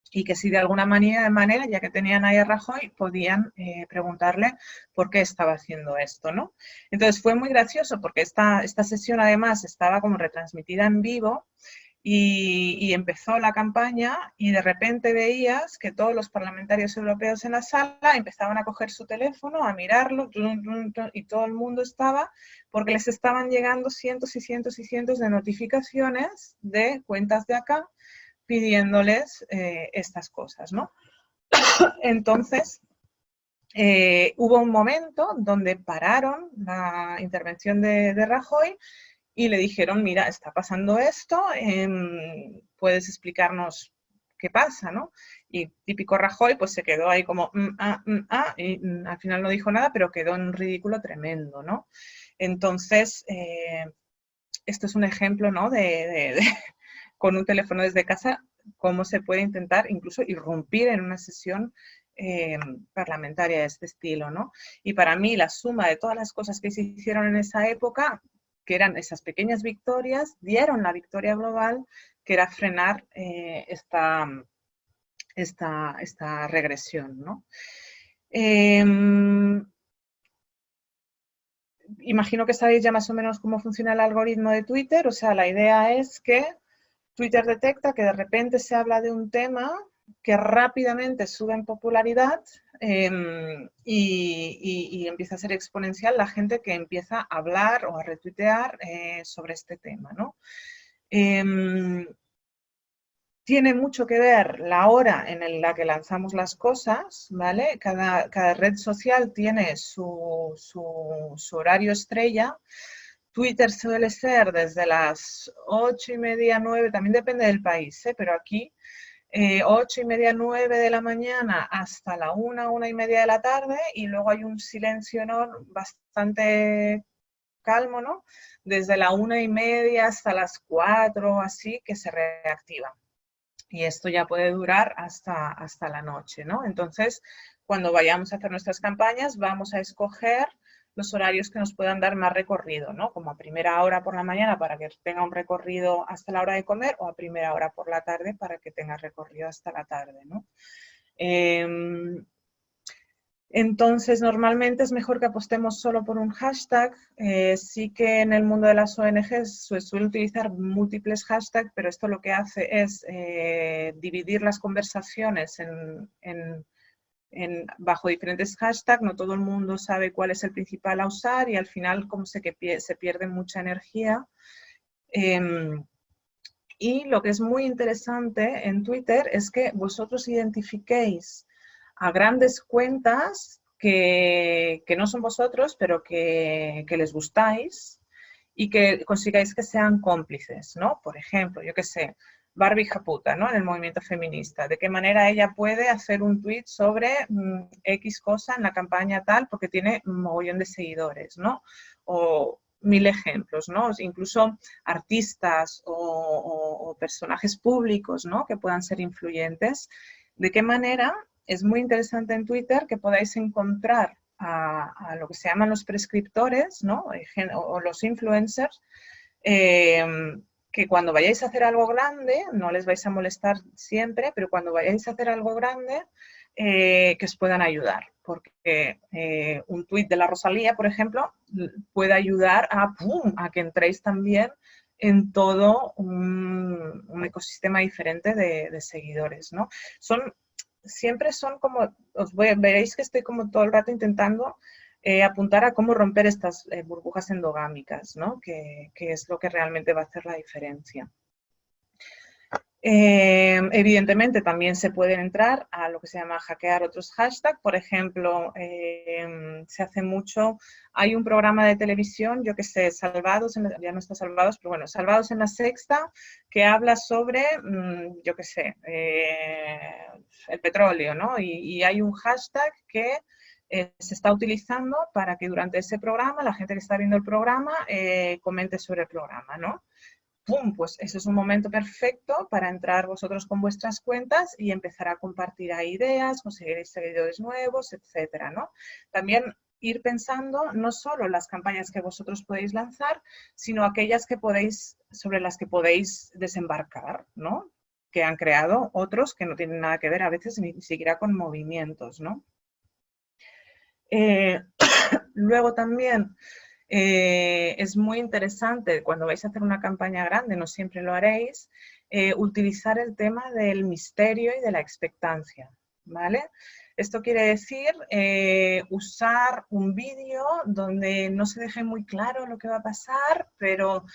y que si de alguna manera, ya que tenían ahí a Rajoy, podían preguntarle por qué estaba haciendo esto, ¿no? Entonces fue muy gracioso porque esta sesión además estaba como retransmitida en vivo y empezó la campaña y de repente veías que todos los parlamentarios europeos en la sala empezaban a coger su teléfono, a mirarlo, y todo el mundo estaba, porque les estaban llegando cientos y cientos y cientos de notificaciones de cuentas de acá pidiéndoles estas cosas, ¿no? Entonces, hubo un momento donde pararon la intervención de Rajoy y le dijeron, mira, está pasando esto, puedes explicarnos qué pasa, ¿no? Y típico Rajoy, pues se quedó ahí como, y al final no dijo nada, pero quedó en un ridículo tremendo, ¿no? Entonces, esto es un ejemplo, ¿no? Con un teléfono desde casa, cómo se puede intentar incluso irrumpir en una sesión parlamentaria de este estilo, ¿no? Y para mí la suma de todas las cosas que se hicieron en esa época, que eran esas pequeñas victorias, dieron la victoria global, que era frenar esta regresión, ¿no? Imagino que sabéis ya más o menos cómo funciona el algoritmo de Twitter, o sea, la idea es que Twitter detecta que de repente se habla de un tema que rápidamente sube en popularidad y empieza a ser exponencial la gente que empieza a hablar o a retuitear sobre este tema, ¿no? Tiene mucho que ver la hora en la que lanzamos las cosas, ¿vale? Cada red social tiene su horario estrella. Twitter suele ser desde las 8:30, 9, también depende del país, pero aquí 8:30, 9 de la mañana hasta la 1, 1:30 de la tarde, y luego hay un silencio bastante calmo, ¿no? Desde la 1:30 hasta las 4, así, que se reactiva. Y esto ya puede durar hasta la noche, ¿no? Entonces, cuando vayamos a hacer nuestras campañas, vamos a escoger los horarios que nos puedan dar más recorrido, ¿no? Como a primera hora por la mañana para que tenga un recorrido hasta la hora de comer, o a primera hora por la tarde para que tenga recorrido hasta la tarde, ¿no? Entonces, normalmente es mejor que apostemos solo por un hashtag. Sí que en el mundo de las ONGs se suele utilizar múltiples hashtags, pero esto lo que hace es dividir las conversaciones bajo diferentes hashtags. No todo el mundo sabe cuál es el principal a usar y al final como se pierde mucha energía. Y lo que es muy interesante en Twitter es que vosotros identifiquéis a grandes cuentas que no son vosotros, pero que les gustáis y que consigáis que sean cómplices, ¿no? Por ejemplo, yo qué sé, Barbie Japuta, ¿no? En el movimiento feminista. ¿De qué manera ella puede hacer un tweet sobre X cosa en la campaña tal porque tiene un mogollón de seguidores, ¿no? O mil ejemplos, ¿no? Incluso artistas o personajes públicos, ¿no? Que puedan ser influyentes. ¿De qué manera? Es muy interesante en Twitter que podáis encontrar a lo que se llaman los prescriptores, ¿no? O los influencers, que cuando vayáis a hacer algo grande, no les vais a molestar siempre, pero cuando vayáis a hacer algo grande, que os puedan ayudar. Porque un tuit de la Rosalía, por ejemplo, puede ayudar a que entréis también en todo un ecosistema diferente de seguidores, ¿no? Siempre son como, veréis que estoy como todo el rato intentando apuntar a cómo romper estas burbujas endogámicas, ¿no? Que es lo que realmente va a hacer la diferencia. Evidentemente también se pueden entrar a lo que se llama hackear otros hashtags. Por ejemplo, se hace mucho, hay un programa de televisión, yo que sé, Salvados, ya no está Salvados, pero bueno, Salvados en la Sexta, que habla sobre, yo que sé, el petróleo, ¿no? Y hay un hashtag que se está utilizando para que durante ese programa, la gente que está viendo el programa, comente sobre el programa, ¿no? ¡Pum! Pues eso es un momento perfecto para entrar vosotros con vuestras cuentas y empezar a compartir ahí ideas, conseguir seguidores nuevos, etcétera, ¿no? También ir pensando no solo las campañas que vosotros podéis lanzar, sino aquellas que podéis, sobre las que podéis desembarcar, ¿no? Que han creado otros que no tienen nada que ver a veces ni siquiera con movimientos, ¿no? Luego también es muy interesante cuando vais a hacer una campaña grande, no siempre lo haréis, utilizar el tema del misterio y de la expectancia, ¿vale? Esto quiere decir usar un vídeo donde no se deje muy claro lo que va a pasar, pero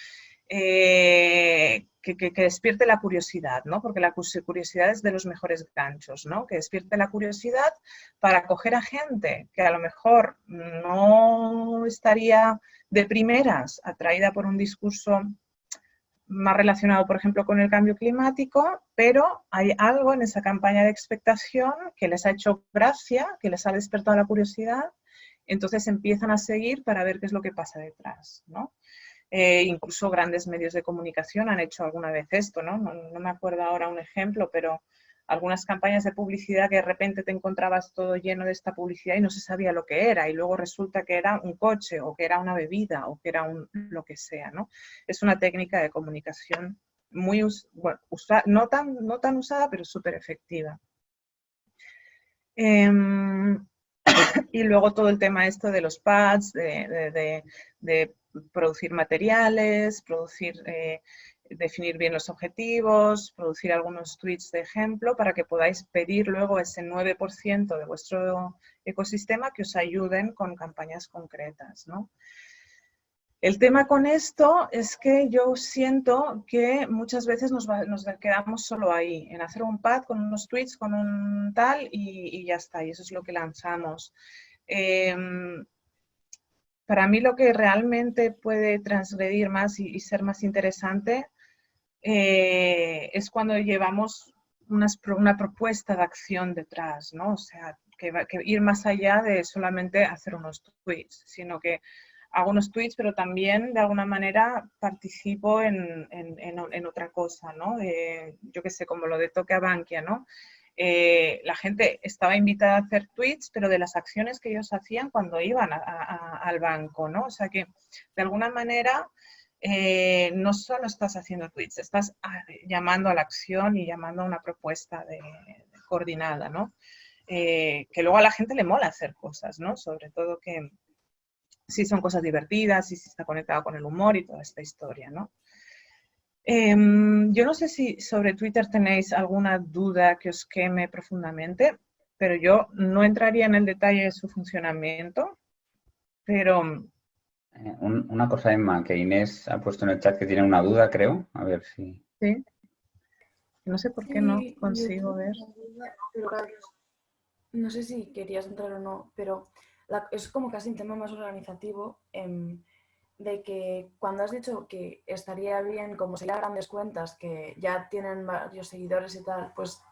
que despierte la curiosidad, ¿no? Porque la curiosidad es de los mejores ganchos, ¿no? Que despierte la curiosidad para acoger a gente que a lo mejor no estaría de primeras atraída por un discurso más relacionado, por ejemplo, con el cambio climático, pero hay algo en esa campaña de expectación que les ha hecho gracia, que les ha despertado la curiosidad, entonces empiezan a seguir para ver qué es lo que pasa detrás, ¿no? Incluso grandes medios de comunicación han hecho alguna vez esto, ¿no? No me acuerdo ahora un ejemplo, pero algunas campañas de publicidad que de repente te encontrabas todo lleno de esta publicidad y no se sabía lo que era, y luego resulta que era un coche, o que era una bebida, o que era lo que sea, ¿no? Es una técnica de comunicación muy no tan usada, pero súper efectiva. Y luego todo el tema esto de los pads, de producir materiales, definir bien los objetivos, producir algunos tweets de ejemplo para que podáis pedir luego ese 9% de vuestro ecosistema que os ayuden con campañas concretas, ¿no? El tema con esto es que yo siento que muchas veces nos quedamos solo ahí, en hacer un pad con unos tweets, con un tal y ya está, y eso es lo que lanzamos. Para mí lo que realmente puede transgredir más y ser más interesante es cuando llevamos una propuesta de acción detrás, ¿no? O sea, que ir más allá de solamente hacer unos tweets, sino que hago unos tweets, pero también de alguna manera participo en otra cosa, ¿no? Yo qué sé, como lo de Toque a Bankia, ¿no? La gente estaba invitada a hacer tweets, pero de las acciones que ellos hacían cuando iban al banco, ¿no? O sea que, de alguna manera, no solo estás haciendo tweets, estás llamando a la acción y llamando a una propuesta coordinada, ¿no? Que luego a la gente le mola hacer cosas, ¿no? Sobre todo que si son cosas divertidas y si está conectado con el humor y toda esta historia, ¿no? Yo no sé si sobre Twitter tenéis alguna duda que os queme profundamente, pero yo no entraría en el detalle de su funcionamiento, pero... Una cosa, Emma, que Inés ha puesto en el chat que tiene una duda, creo. A ver si... Sí. No sé por qué no consigo ver. Pero Carlos, no sé si querías entrar o no, pero es como casi un tema más organizativo, de que cuando has dicho que estaría bien como seguir a grandes cuentas que ya tienen varios seguidores y tal, pues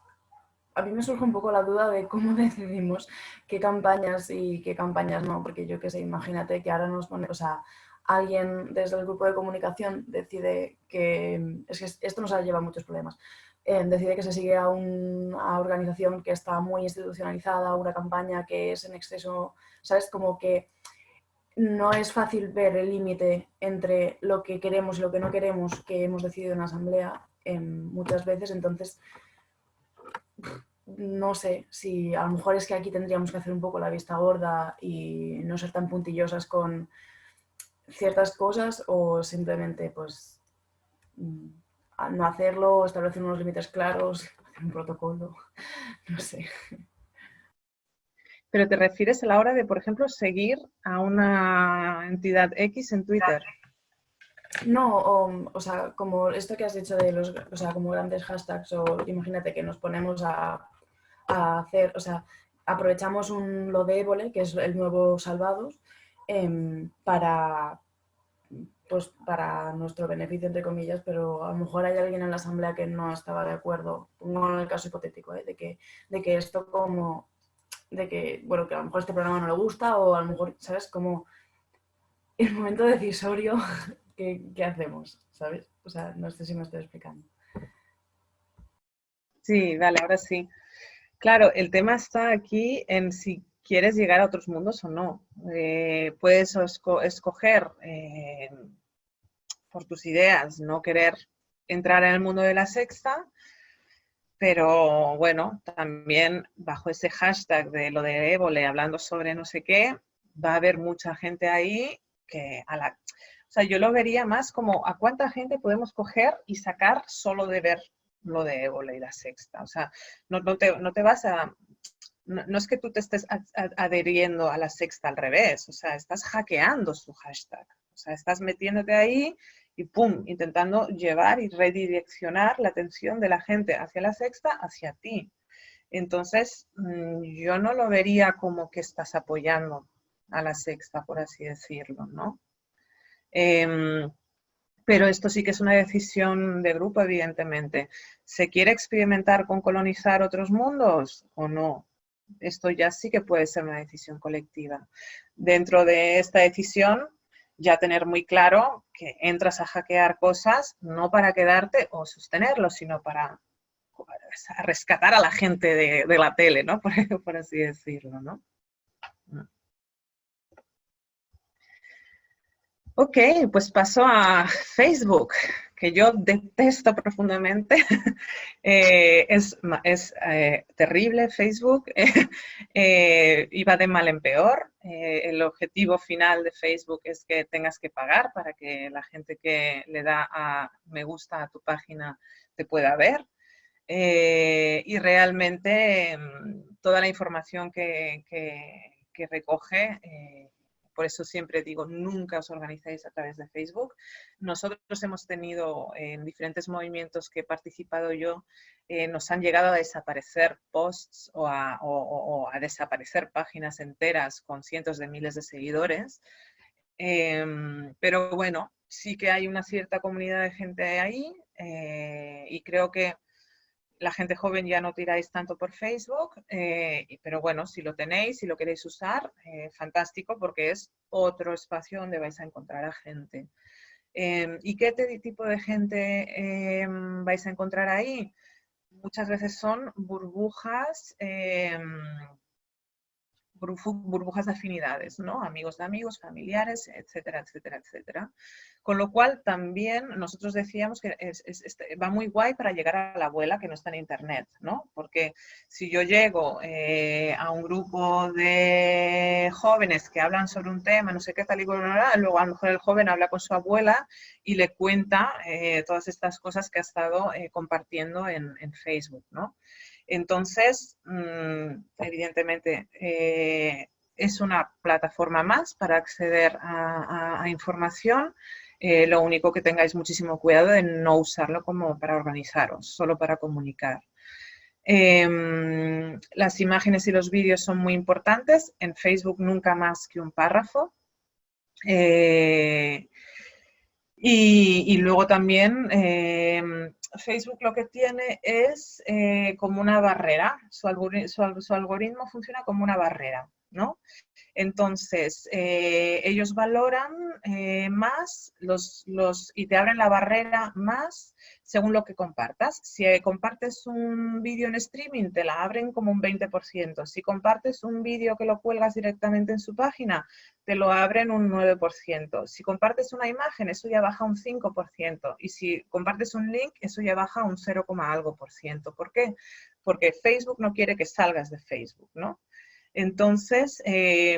a mí me surge un poco la duda de cómo decidimos qué campañas y qué campañas no, porque yo qué sé, imagínate que ahora nos pone, o sea, alguien desde el grupo de comunicación decide que, es que esto nos lleva a muchos problemas, decide que se sigue a una organización que está muy institucionalizada, una campaña que es en exceso, ¿sabes? Como que no es fácil ver el límite entre lo que queremos y lo que no queremos que hemos decidido en la asamblea muchas veces, entonces no sé si a lo mejor es que aquí tendríamos que hacer un poco la vista gorda y no ser tan puntillosas con ciertas cosas o simplemente pues no hacerlo, establecer unos límites claros, hacer un protocolo, no sé. Pero te refieres a la hora de, por ejemplo, seguir a una entidad X en Twitter. No, o sea, como esto que has dicho de los, o sea, como grandes hashtags, o imagínate que nos ponemos a hacer, o sea, aprovechamos lo de Évole, que es el nuevo Salvados, para, pues, para nuestro beneficio, entre comillas, pero a lo mejor hay alguien en la asamblea que no estaba de acuerdo, pongo en el caso hipotético, de que esto como, de que, bueno, que a lo mejor este programa no le gusta, o a lo mejor, ¿sabes? Como el momento decisorio, ¿qué hacemos? ¿Sabes? O sea, no sé si me estoy explicando. Sí, vale, ahora sí. Claro, el tema está aquí en si quieres llegar a otros mundos o no. Puedes escoger por tus ideas no querer entrar en el mundo de la sexta, pero bueno, también bajo ese hashtag de lo de Évole, hablando sobre no sé qué, va a haber mucha gente ahí que o sea, yo lo vería más como a cuánta gente podemos coger y sacar solo de ver lo de Évole y la sexta. O sea, no te vas a... No es que tú te estés adheriendo a la sexta al revés, o sea, estás hackeando su hashtag. O sea, estás metiéndote ahí y pum, intentando llevar y redireccionar la atención de la gente hacia la sexta, hacia ti. Entonces, yo no lo vería como que estás apoyando a la sexta, por así decirlo, ¿no? Pero esto sí que es una decisión de grupo, evidentemente. ¿Se quiere experimentar con colonizar otros mundos o no? Esto ya sí que puede ser una decisión colectiva. Dentro de esta decisión, ya tener muy claro que entras a hackear cosas no para quedarte o sostenerlo, sino para rescatar a la gente de la tele, ¿no? Por así decirlo, ¿no? Ok, pues paso a Facebook, que yo detesto profundamente. Es terrible Facebook, iba de mal en peor. El objetivo final de Facebook es que tengas que pagar para que la gente que le da a me gusta a tu página te pueda ver. Y realmente toda la información que recoge, por eso siempre digo, nunca os organizáis a través de Facebook. Nosotros hemos tenido en diferentes movimientos que he participado yo, nos han llegado a desaparecer posts o a desaparecer páginas enteras con cientos de miles de seguidores. Pero bueno, sí que hay una cierta comunidad de gente ahí y creo que la gente joven ya no tiráis tanto por Facebook, pero bueno, si lo tenéis, si lo queréis usar, fantástico, porque es otro espacio donde vais a encontrar a gente. ¿Y qué tipo de gente vais a encontrar ahí? Muchas veces son burbujas, burbujas de afinidades, ¿no? Amigos de amigos, familiares, etcétera, etcétera, etcétera. Con lo cual también nosotros decíamos que va muy guay para llegar a la abuela que no está en internet, ¿no? Porque si yo llego a un grupo de jóvenes que hablan sobre un tema, no sé qué tal y luego a lo mejor el joven habla con su abuela y le cuenta todas estas cosas que ha estado compartiendo en Facebook, ¿no? Entonces, evidentemente, es una plataforma más para acceder a información. Lo único que tengáis muchísimo cuidado de no usarlo como para organizaros, solo para comunicar. Las imágenes y los vídeos son muy importantes. En Facebook nunca más que un párrafo. Y luego también Facebook lo que tiene es como una barrera, su algoritmo funciona como una barrera, ¿no? Entonces, ellos valoran más y te abren la barrera más según lo que compartas. Si compartes un vídeo en streaming, te la abren como un 20%. Si compartes un vídeo que lo cuelgas directamente en su página, te lo abren un 9%. Si compartes una imagen, eso ya baja un 5%. Y si compartes un link, eso ya baja un 0, algo por ciento. ¿Por qué? Porque Facebook no quiere que salgas de Facebook, ¿no? Entonces,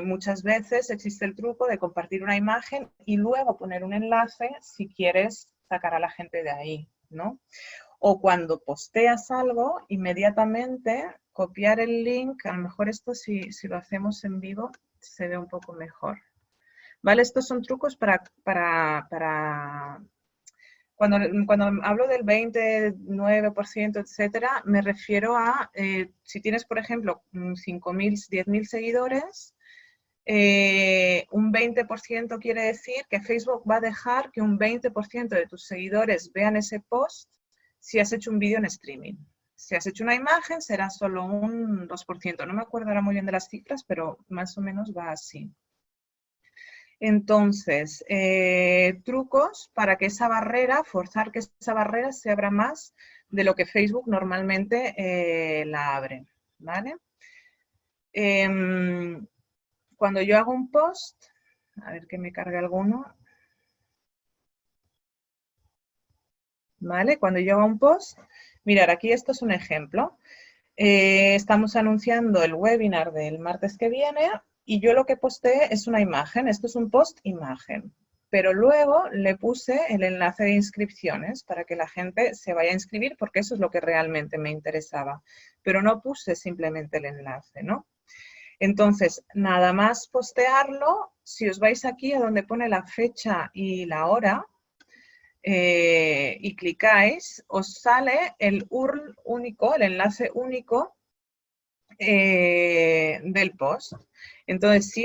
muchas veces existe el truco de compartir una imagen y luego poner un enlace si quieres sacar a la gente de ahí, ¿no? O cuando posteas algo, inmediatamente copiar el link, a lo mejor esto si lo hacemos en vivo se ve un poco mejor. ¿Vale? Estos son trucos para Cuando hablo del 20, 9%, etcétera, me refiero a si tienes, por ejemplo, 5.000, 10.000 seguidores, un 20% quiere decir que Facebook va a dejar que un 20% de tus seguidores vean ese post si has hecho un vídeo en streaming. Si has hecho una imagen, será solo un 2%. No me acuerdo ahora muy bien de las cifras, pero más o menos va así. Entonces, trucos para que esa barrera, forzar que esa barrera se abra más de lo que Facebook normalmente la abre, ¿vale? Cuando yo hago un post, a ver que me cargue alguno, ¿vale? Cuando yo hago un post, mirar, aquí esto es un ejemplo. Estamos anunciando el webinar del martes que viene y yo lo que posteé es una imagen. Esto es un post imagen. Pero luego le puse el enlace de inscripciones para que la gente se vaya a inscribir porque eso es lo que realmente me interesaba. Pero no puse simplemente el enlace, ¿no? Entonces, nada más postearlo, si os vais aquí a donde pone la fecha y la hora, y clicáis, os sale el URL único, el enlace único del post. Entonces, si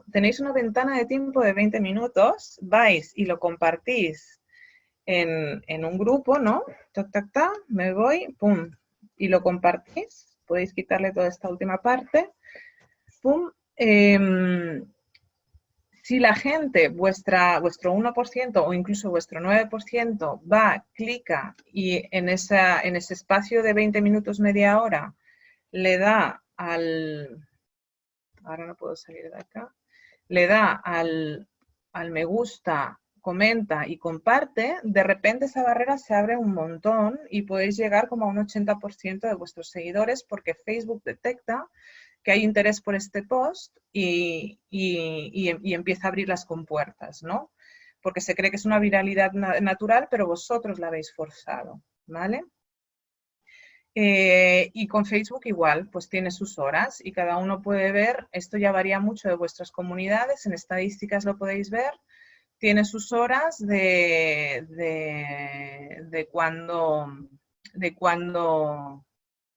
tenéis una ventana de tiempo de 20 minutos, vais y lo compartís en un grupo, ¿no? Tac, tac, tac, me voy, pum, y lo compartís. Podéis quitarle toda esta última parte, pum. Si la gente, vuestro 1% o incluso vuestro 9% va, clica y en ese espacio de 20 minutos, media hora, le da ahora no puedo salir de acá, le da al me gusta, comenta y comparte, de repente esa barrera se abre un montón y podéis llegar como a un 80% de vuestros seguidores porque Facebook detecta que hay interés por este post y empieza a abrir las compuertas, ¿no? Porque se cree que es una viralidad natural, pero vosotros la habéis forzado, ¿vale? Y con Facebook igual, pues tiene sus horas y cada uno puede ver, esto ya varía mucho de vuestras comunidades, en estadísticas lo podéis ver, tiene sus horas de cuando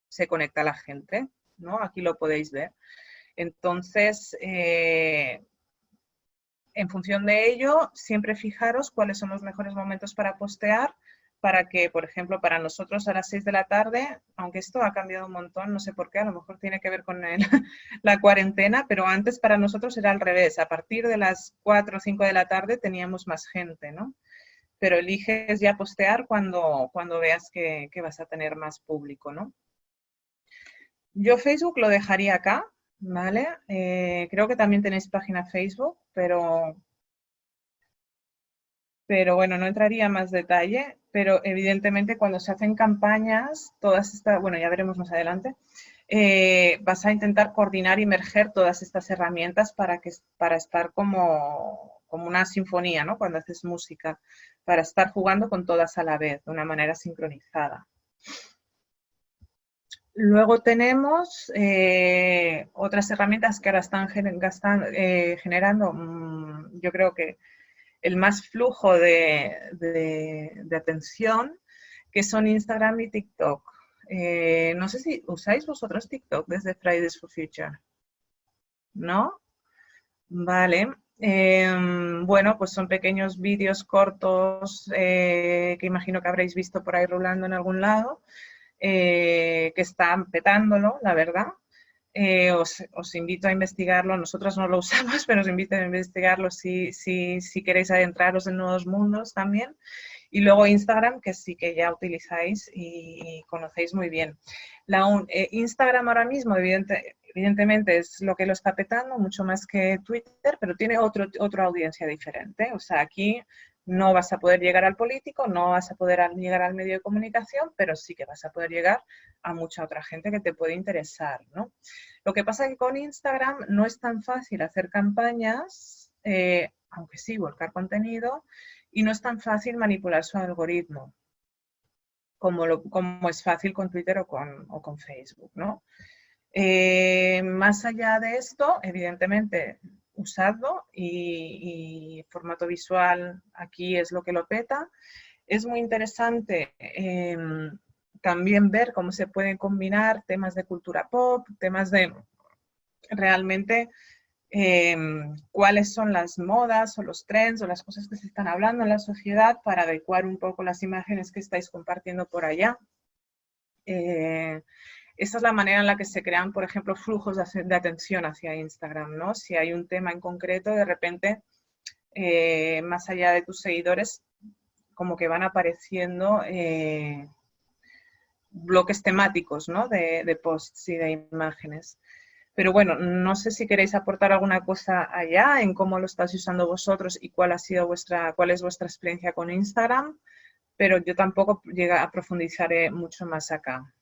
se conecta la gente, ¿no? Aquí lo podéis ver. Entonces, en función de ello, siempre fijaros cuáles son los mejores momentos para postear, para que, por ejemplo, para nosotros a las 6 de la tarde, aunque esto ha cambiado un montón, no sé por qué, a lo mejor tiene que ver con la cuarentena, pero antes para nosotros era al revés. A partir de las 4 o 5 de la tarde teníamos más gente, ¿no? Pero eliges ya postear cuando veas que vas a tener más público, ¿no? Yo Facebook lo dejaría acá, ¿vale? Creo que también tenéis página Facebook, pero bueno, no entraría en más detalle, pero evidentemente cuando se hacen campañas, todas estas, bueno, ya veremos más adelante, vas a intentar coordinar y merger todas estas herramientas para estar como una sinfonía, ¿no? Cuando haces música, para estar jugando con todas a la vez, de una manera sincronizada. Luego tenemos otras herramientas que ahora están generando, yo creo que el más flujo de atención, que son Instagram y TikTok. No sé si usáis vosotros TikTok desde Fridays for Future, ¿no? Vale. Bueno, pues son pequeños vídeos cortos que imagino que habréis visto por ahí rulando en algún lado, que están petándolo, la verdad. Os invito a investigarlo. Nosotros no lo usamos, pero os invito a investigarlo si queréis adentraros en nuevos mundos también. Y luego Instagram, que sí que ya utilizáis y conocéis muy bien. Instagram ahora mismo, evidentemente, es lo que lo está petando, mucho más que Twitter, pero tiene otra audiencia diferente. O sea, aquí no vas a poder llegar al político, no vas a poder llegar al medio de comunicación, pero sí que vas a poder llegar a mucha otra gente que te puede interesar, ¿no? Lo que pasa es que con Instagram no es tan fácil hacer campañas, aunque sí, volcar contenido, y no es tan fácil manipular su algoritmo como es fácil con Twitter o con Facebook, ¿no? Más allá de esto, evidentemente, usadlo y formato visual aquí es lo que lo peta. Es muy interesante también ver cómo se pueden combinar temas de cultura pop, temas de realmente cuáles son las modas o los trends o las cosas que se están hablando en la sociedad para adecuar un poco las imágenes que estáis compartiendo por allá. Esa es la manera en la que se crean, por ejemplo, flujos de atención hacia Instagram, ¿no? Si hay un tema en concreto, de repente, más allá de tus seguidores, como que van apareciendo bloques temáticos, ¿no? de posts y de imágenes. Pero bueno, no sé si queréis aportar alguna cosa allá en cómo lo estáis usando vosotros y cuál es vuestra experiencia con Instagram, pero yo tampoco llego a profundizar mucho más acá.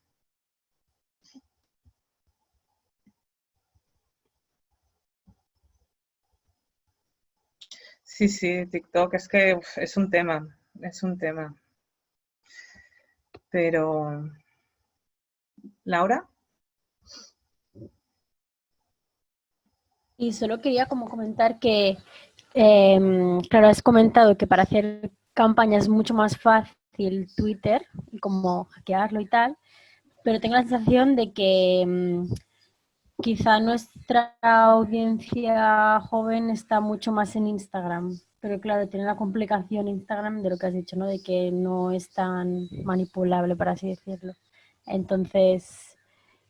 Sí, sí, TikTok es que es un tema, Pero, ¿Laura? Y solo quería como comentar que, claro, has comentado que para hacer campañas es mucho más fácil Twitter y como hackearlo y tal, pero tengo la sensación de que quizá nuestra audiencia joven está mucho más en Instagram, pero claro, tiene la complicación Instagram de lo que has dicho, ¿no? De que no es tan manipulable, por así decirlo. Entonces,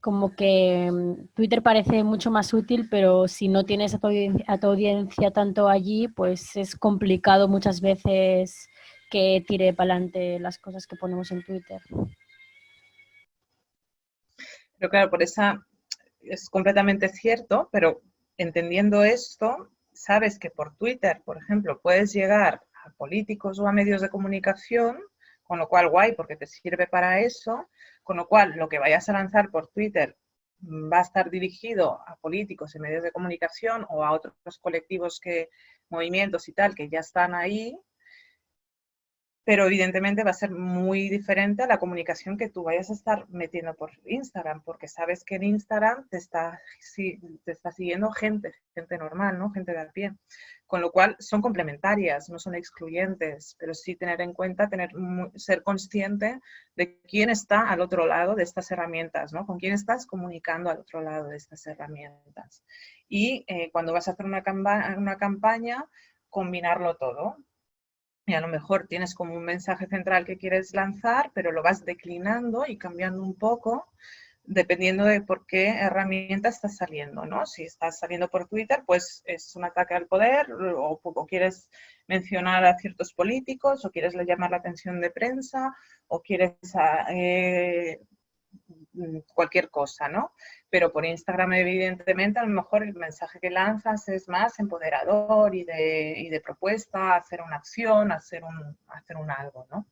como que Twitter parece mucho más útil, pero si no tienes a tu audiencia tanto allí, pues es complicado muchas veces que tire para adelante las cosas que ponemos en Twitter. Pero claro, por esa es completamente cierto, pero entendiendo esto, sabes que por Twitter, por ejemplo, puedes llegar a políticos o a medios de comunicación, con lo cual guay, porque te sirve para eso, con lo cual lo que vayas a lanzar por Twitter va a estar dirigido a políticos y medios de comunicación o a otros colectivos, movimientos y tal, que ya están ahí, pero evidentemente va a ser muy diferente a la comunicación que tú vayas a estar metiendo por Instagram, porque sabes que en Instagram te está siguiendo gente normal, ¿no? Gente de a pie. Con lo cual son complementarias, no son excluyentes, pero sí tener en cuenta, ser consciente de quién está al otro lado de estas herramientas, ¿no? Con quién estás comunicando al otro lado de estas herramientas. Y cuando vas a hacer una campaña, combinarlo todo. Y a lo mejor tienes como un mensaje central que quieres lanzar, pero lo vas declinando y cambiando un poco, dependiendo de por qué herramienta estás saliendo, ¿no? Si estás saliendo por Twitter, pues es un ataque al poder, o quieres mencionar a ciertos políticos, o quieres llamar la atención de prensa, o quieres cualquier cosa, ¿no? Pero por Instagram, evidentemente, a lo mejor el mensaje que lanzas es más empoderador y de propuesta, hacer una acción, hacer un algo, ¿no?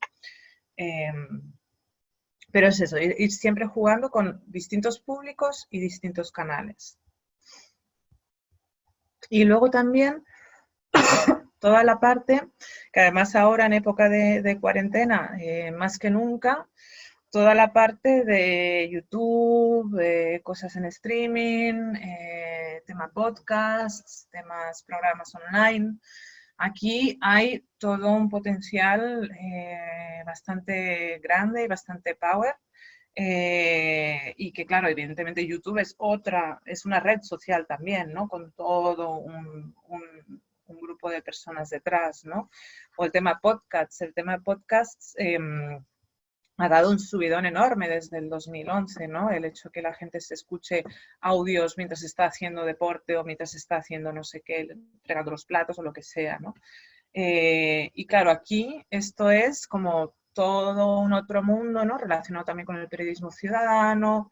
Pero es eso, ir siempre jugando con distintos públicos y distintos canales. Y luego también toda la parte, que además ahora en época de cuarentena, más que nunca, toda la parte de YouTube, cosas en streaming, tema podcasts, temas programas online. Aquí hay todo un potencial bastante grande y bastante power. Y que claro, evidentemente YouTube es una red social también, ¿no? Con todo un grupo de personas detrás, ¿no? O el tema podcasts. Ha dado un subidón enorme desde el 2011, ¿no? El hecho que la gente se escuche audios mientras está haciendo deporte o mientras está haciendo no sé qué, fregando los platos o lo que sea, ¿no? Y claro, aquí esto es como todo un otro mundo, ¿no? Relacionado también con el periodismo ciudadano,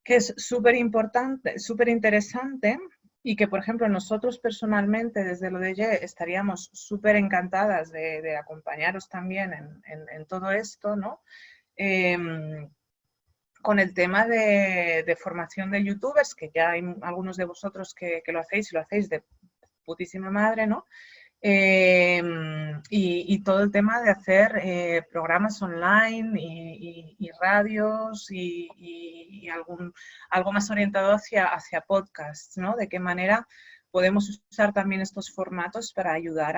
que es súper importante, súper interesante y que, por ejemplo, nosotros personalmente desde lo de YE estaríamos súper encantadas de acompañaros también en todo esto, ¿no? Con el tema de formación de youtubers, que ya hay algunos de vosotros que lo hacéis y lo hacéis de putísima madre, ¿no? Y todo el tema de hacer programas online y radios y algo más orientado hacia podcasts, ¿no? De qué manera podemos usar también estos formatos para ayudar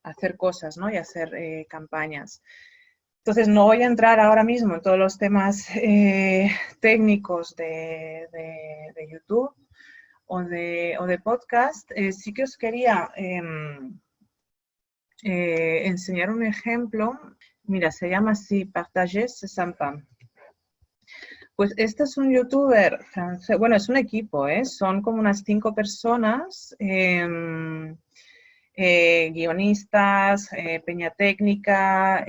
hacer cosas, ¿no? Y hacer campañas. Entonces, no voy a entrar ahora mismo en todos los temas técnicos de YouTube o de podcast. Sí que os quería enseñar un ejemplo. Mira, se llama así, Partager c'est sympa. Pues este es un youtuber francés, bueno, es un equipo, son como unas 5 personas, guionistas, peña técnica,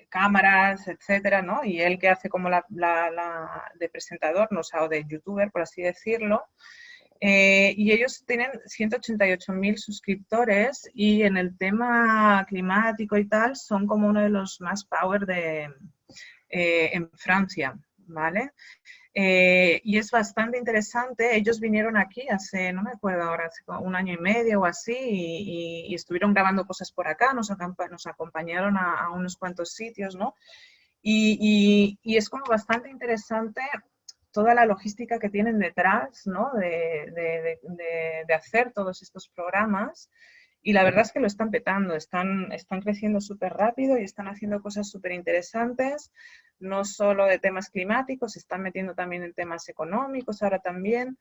cámaras, etcétera, ¿no? Y él que hace como de presentador, no, o de youtuber, por así decirlo. Y ellos tienen 188.000 suscriptores y en el tema climático y tal son como uno de los más power en Francia, ¿vale? Y es bastante interesante. Ellos vinieron aquí hace, no me acuerdo ahora, hace 1 año y medio o así, y estuvieron grabando cosas por acá, nos acompañaron a unos cuantos sitios, ¿no? Y es como bastante interesante toda la logística que tienen detrás, ¿no? de hacer todos estos programas. Y la verdad es que lo están petando, están creciendo súper rápido y están haciendo cosas súper interesantes, no solo de temas climáticos, se están metiendo también en temas económicos ahora también.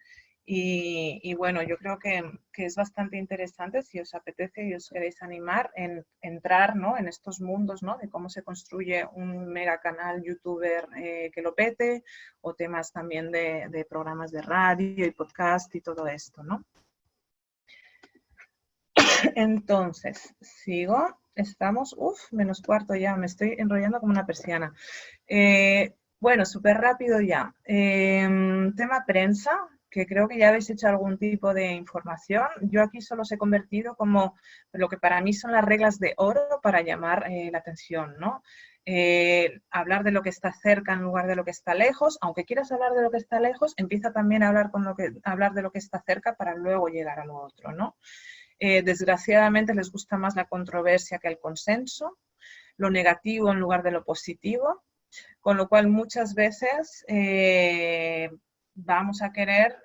Y bueno, yo creo que es bastante interesante si os apetece y os queréis animar en entrar, ¿no? En estos mundos, ¿no? De cómo se construye un mega canal youtuber que lo pete, o temas también de programas de radio y podcast y todo esto, ¿no? Entonces, sigo. Estamos, menos cuarto ya, me estoy enrollando como una persiana. Bueno, súper rápido ya. Tema prensa, que creo que ya habéis hecho algún tipo de información. Yo aquí solo os he convertido como lo que para mí son las reglas de oro para llamar la atención, ¿no? Hablar de lo que está cerca en lugar de lo que está lejos. Aunque quieras hablar de lo que está lejos, empieza también a hablar de lo que está cerca para luego llegar a lo otro, ¿no? Desgraciadamente les gusta más la controversia que el consenso, lo negativo en lugar de lo positivo, con lo cual muchas veces vamos a querer,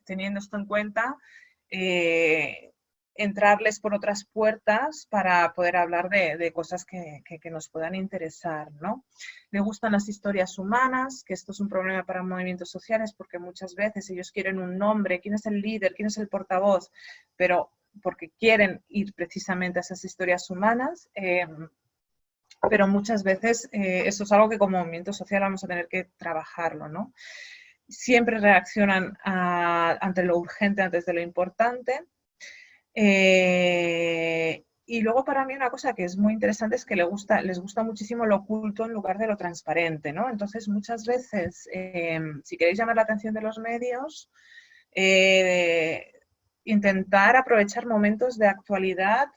teniendo esto en cuenta, entrarles por otras puertas para poder hablar de cosas que nos puedan interesar, ¿no? Le gustan las historias humanas, que esto es un problema para movimientos sociales porque muchas veces ellos quieren un nombre, quién es el líder, quién es el portavoz, pero porque quieren ir precisamente a esas historias humanas, pero muchas veces eso es algo que como movimiento social vamos a tener que trabajarlo, ¿no? Siempre reaccionan ante lo urgente antes de lo importante. Y luego para mí una cosa que es muy interesante es que les gusta muchísimo lo oculto en lugar de lo transparente, ¿no? Entonces muchas veces, si queréis llamar la atención de los medios, intentar aprovechar momentos de actualidad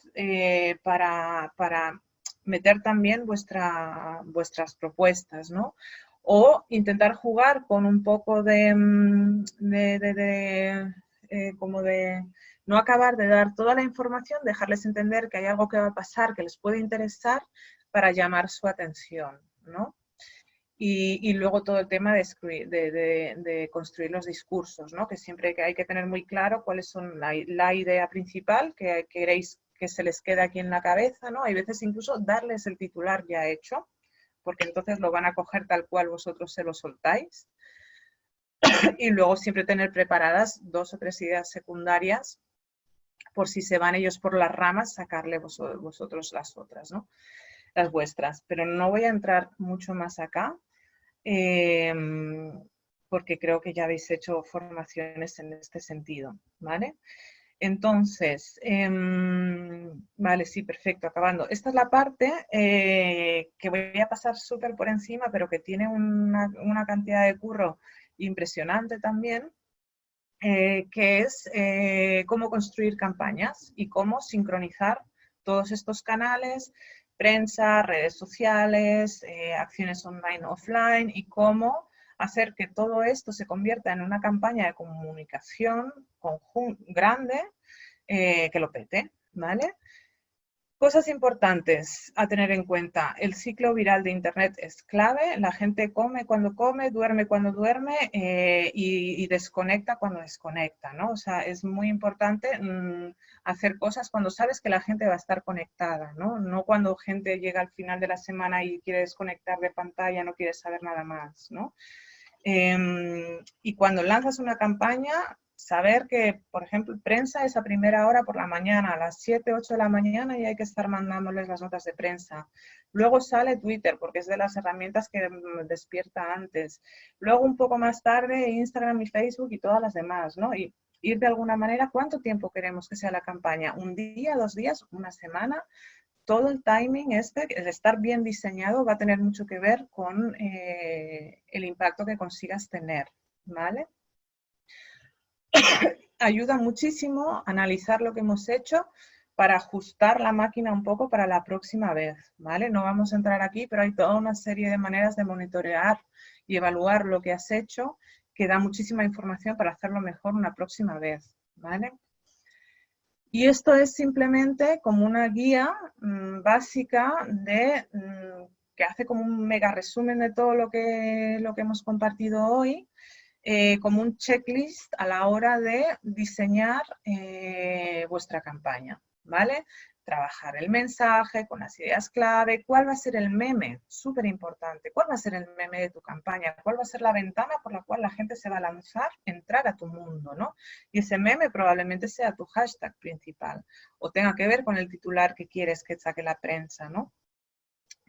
para meter también vuestras propuestas, ¿no? O intentar jugar con un poco como de no acabar de dar toda la información, dejarles entender que hay algo que va a pasar, que les puede interesar para llamar su atención, ¿no? Y luego todo el tema de construir los discursos, ¿no? Que siempre hay que tener muy claro cuáles son la idea principal que queréis que se les quede aquí en la cabeza, ¿no? Hay veces incluso darles el titular ya hecho, porque entonces lo van a coger tal cual vosotros se lo soltáis. Y luego siempre tener preparadas 2 o 3 ideas secundarias por si se van ellos por las ramas, sacarle vosotros las otras, ¿no? Las vuestras. Pero no voy a entrar mucho más acá, porque creo que ya habéis hecho formaciones en este sentido, ¿vale? Entonces, vale, sí, perfecto, acabando. Esta es la parte que voy a pasar súper por encima, pero que tiene una cantidad de curro impresionante también, que es cómo construir campañas y cómo sincronizar todos estos canales, prensa, redes sociales, acciones online, offline, y cómo hacer que todo esto se convierta en una campaña de comunicación grande que lo pete, ¿vale? Cosas importantes a tener en cuenta. El ciclo viral de Internet es clave. La gente come cuando come, duerme cuando duerme y desconecta cuando desconecta, ¿no? O sea, es muy importante hacer cosas cuando sabes que la gente va a estar conectada, ¿no? No cuando gente llega al final de la semana y quiere desconectar de pantalla, no quiere saber nada más, ¿no? Y cuando lanzas una campaña, saber que, por ejemplo, prensa es a primera hora por la mañana, a las 7, 8 de la mañana y hay que estar mandándoles las notas de prensa. Luego sale Twitter, porque es de las herramientas que despierta antes. Luego, un poco más tarde, Instagram y Facebook y todas las demás, ¿no? Y ir de alguna manera, ¿cuánto tiempo queremos que sea la campaña? ¿Un día, 2 días, una semana? Todo el timing el estar bien diseñado, va a tener mucho que ver con el impacto que consigas tener, ¿vale? Ayuda muchísimo analizar lo que hemos hecho para ajustar la máquina un poco para la próxima vez, ¿vale? No vamos a entrar aquí, pero hay toda una serie de maneras de monitorear y evaluar lo que has hecho, que da muchísima información para hacerlo mejor una próxima vez, ¿vale? Y esto es simplemente como una guía básica que hace como un mega resumen de todo lo que hemos compartido hoy, como un checklist a la hora de diseñar vuestra campaña, ¿vale? Trabajar el mensaje con las ideas clave, cuál va a ser el meme, súper importante, cuál va a ser el meme de tu campaña, cuál va a ser la ventana por la cual la gente se va a lanzar, entrar a tu mundo, ¿no? Y ese meme probablemente sea tu hashtag principal o tenga que ver con el titular que quieres que saque la prensa, ¿no?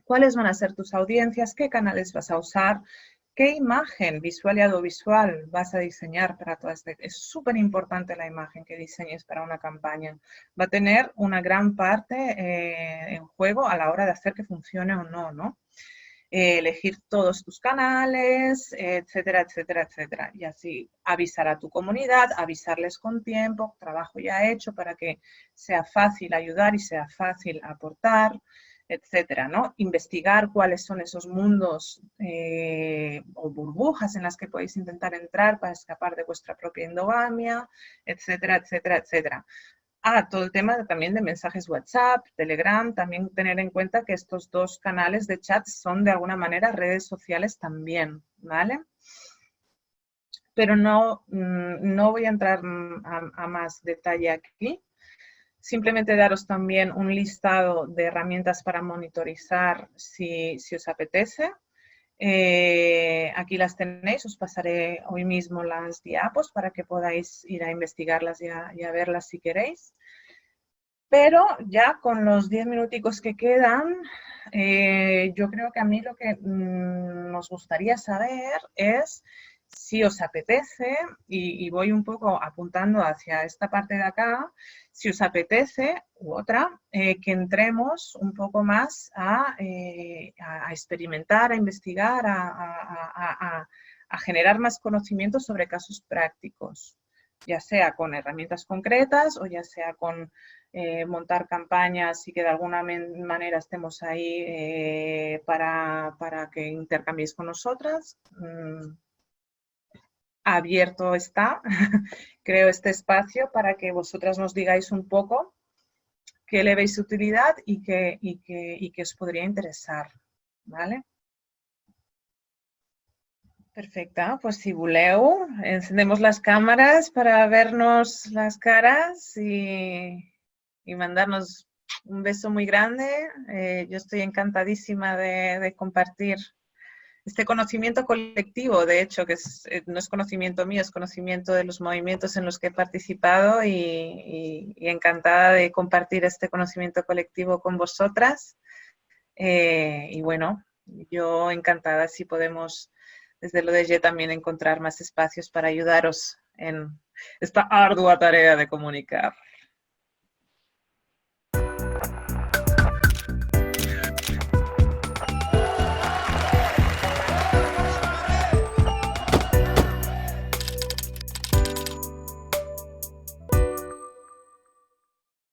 ¿Cuáles van a ser tus audiencias? ¿Qué canales vas a usar? ¿Qué imagen visual y audiovisual vas a diseñar para toda esta? Es súper importante la imagen que diseñes para una campaña. Va a tener una gran parte en juego a la hora de hacer que funcione o no, ¿no? Elegir todos tus canales, etcétera, etcétera, etcétera. Y así avisar a tu comunidad, avisarles con tiempo, trabajo ya hecho para que sea fácil ayudar y sea fácil aportar, etcétera, ¿no? Investigar cuáles son esos mundos o burbujas en las que podéis intentar entrar para escapar de vuestra propia endogamia, etcétera, etcétera, etcétera. Todo el tema también de mensajes WhatsApp, Telegram, también tener en cuenta que estos dos canales de chat son de alguna manera redes sociales también, ¿vale? Pero no voy a entrar a más detalle aquí. Simplemente daros también un listado de herramientas para monitorizar si os apetece. Aquí las tenéis, os pasaré hoy mismo las diapos para que podáis ir a investigarlas y a verlas si queréis. Pero ya con los 10 minuticos que quedan, yo creo que a mí lo que nos gustaría saber es si os apetece, y voy un poco apuntando hacia esta parte de acá, si os apetece, u otra, que entremos un poco más a experimentar, a investigar, a generar más conocimiento sobre casos prácticos, ya sea con herramientas concretas o ya sea con montar campañas y que de alguna manera estemos ahí para que intercambiéis con nosotras. Abierto está, creo, este espacio para que vosotras nos digáis un poco qué le veis utilidad y qué os podría interesar, ¿vale? Perfecto, pues si voleu, encendemos las cámaras para vernos las caras y mandarnos un beso muy grande. Yo estoy encantadísima de compartir este conocimiento colectivo, de hecho, que no es conocimiento mío, es conocimiento de los movimientos en los que he participado y encantada de compartir este conocimiento colectivo con vosotras. Y bueno, yo encantada si podemos desde lo de Ye también encontrar más espacios para ayudaros en esta ardua tarea de comunicar.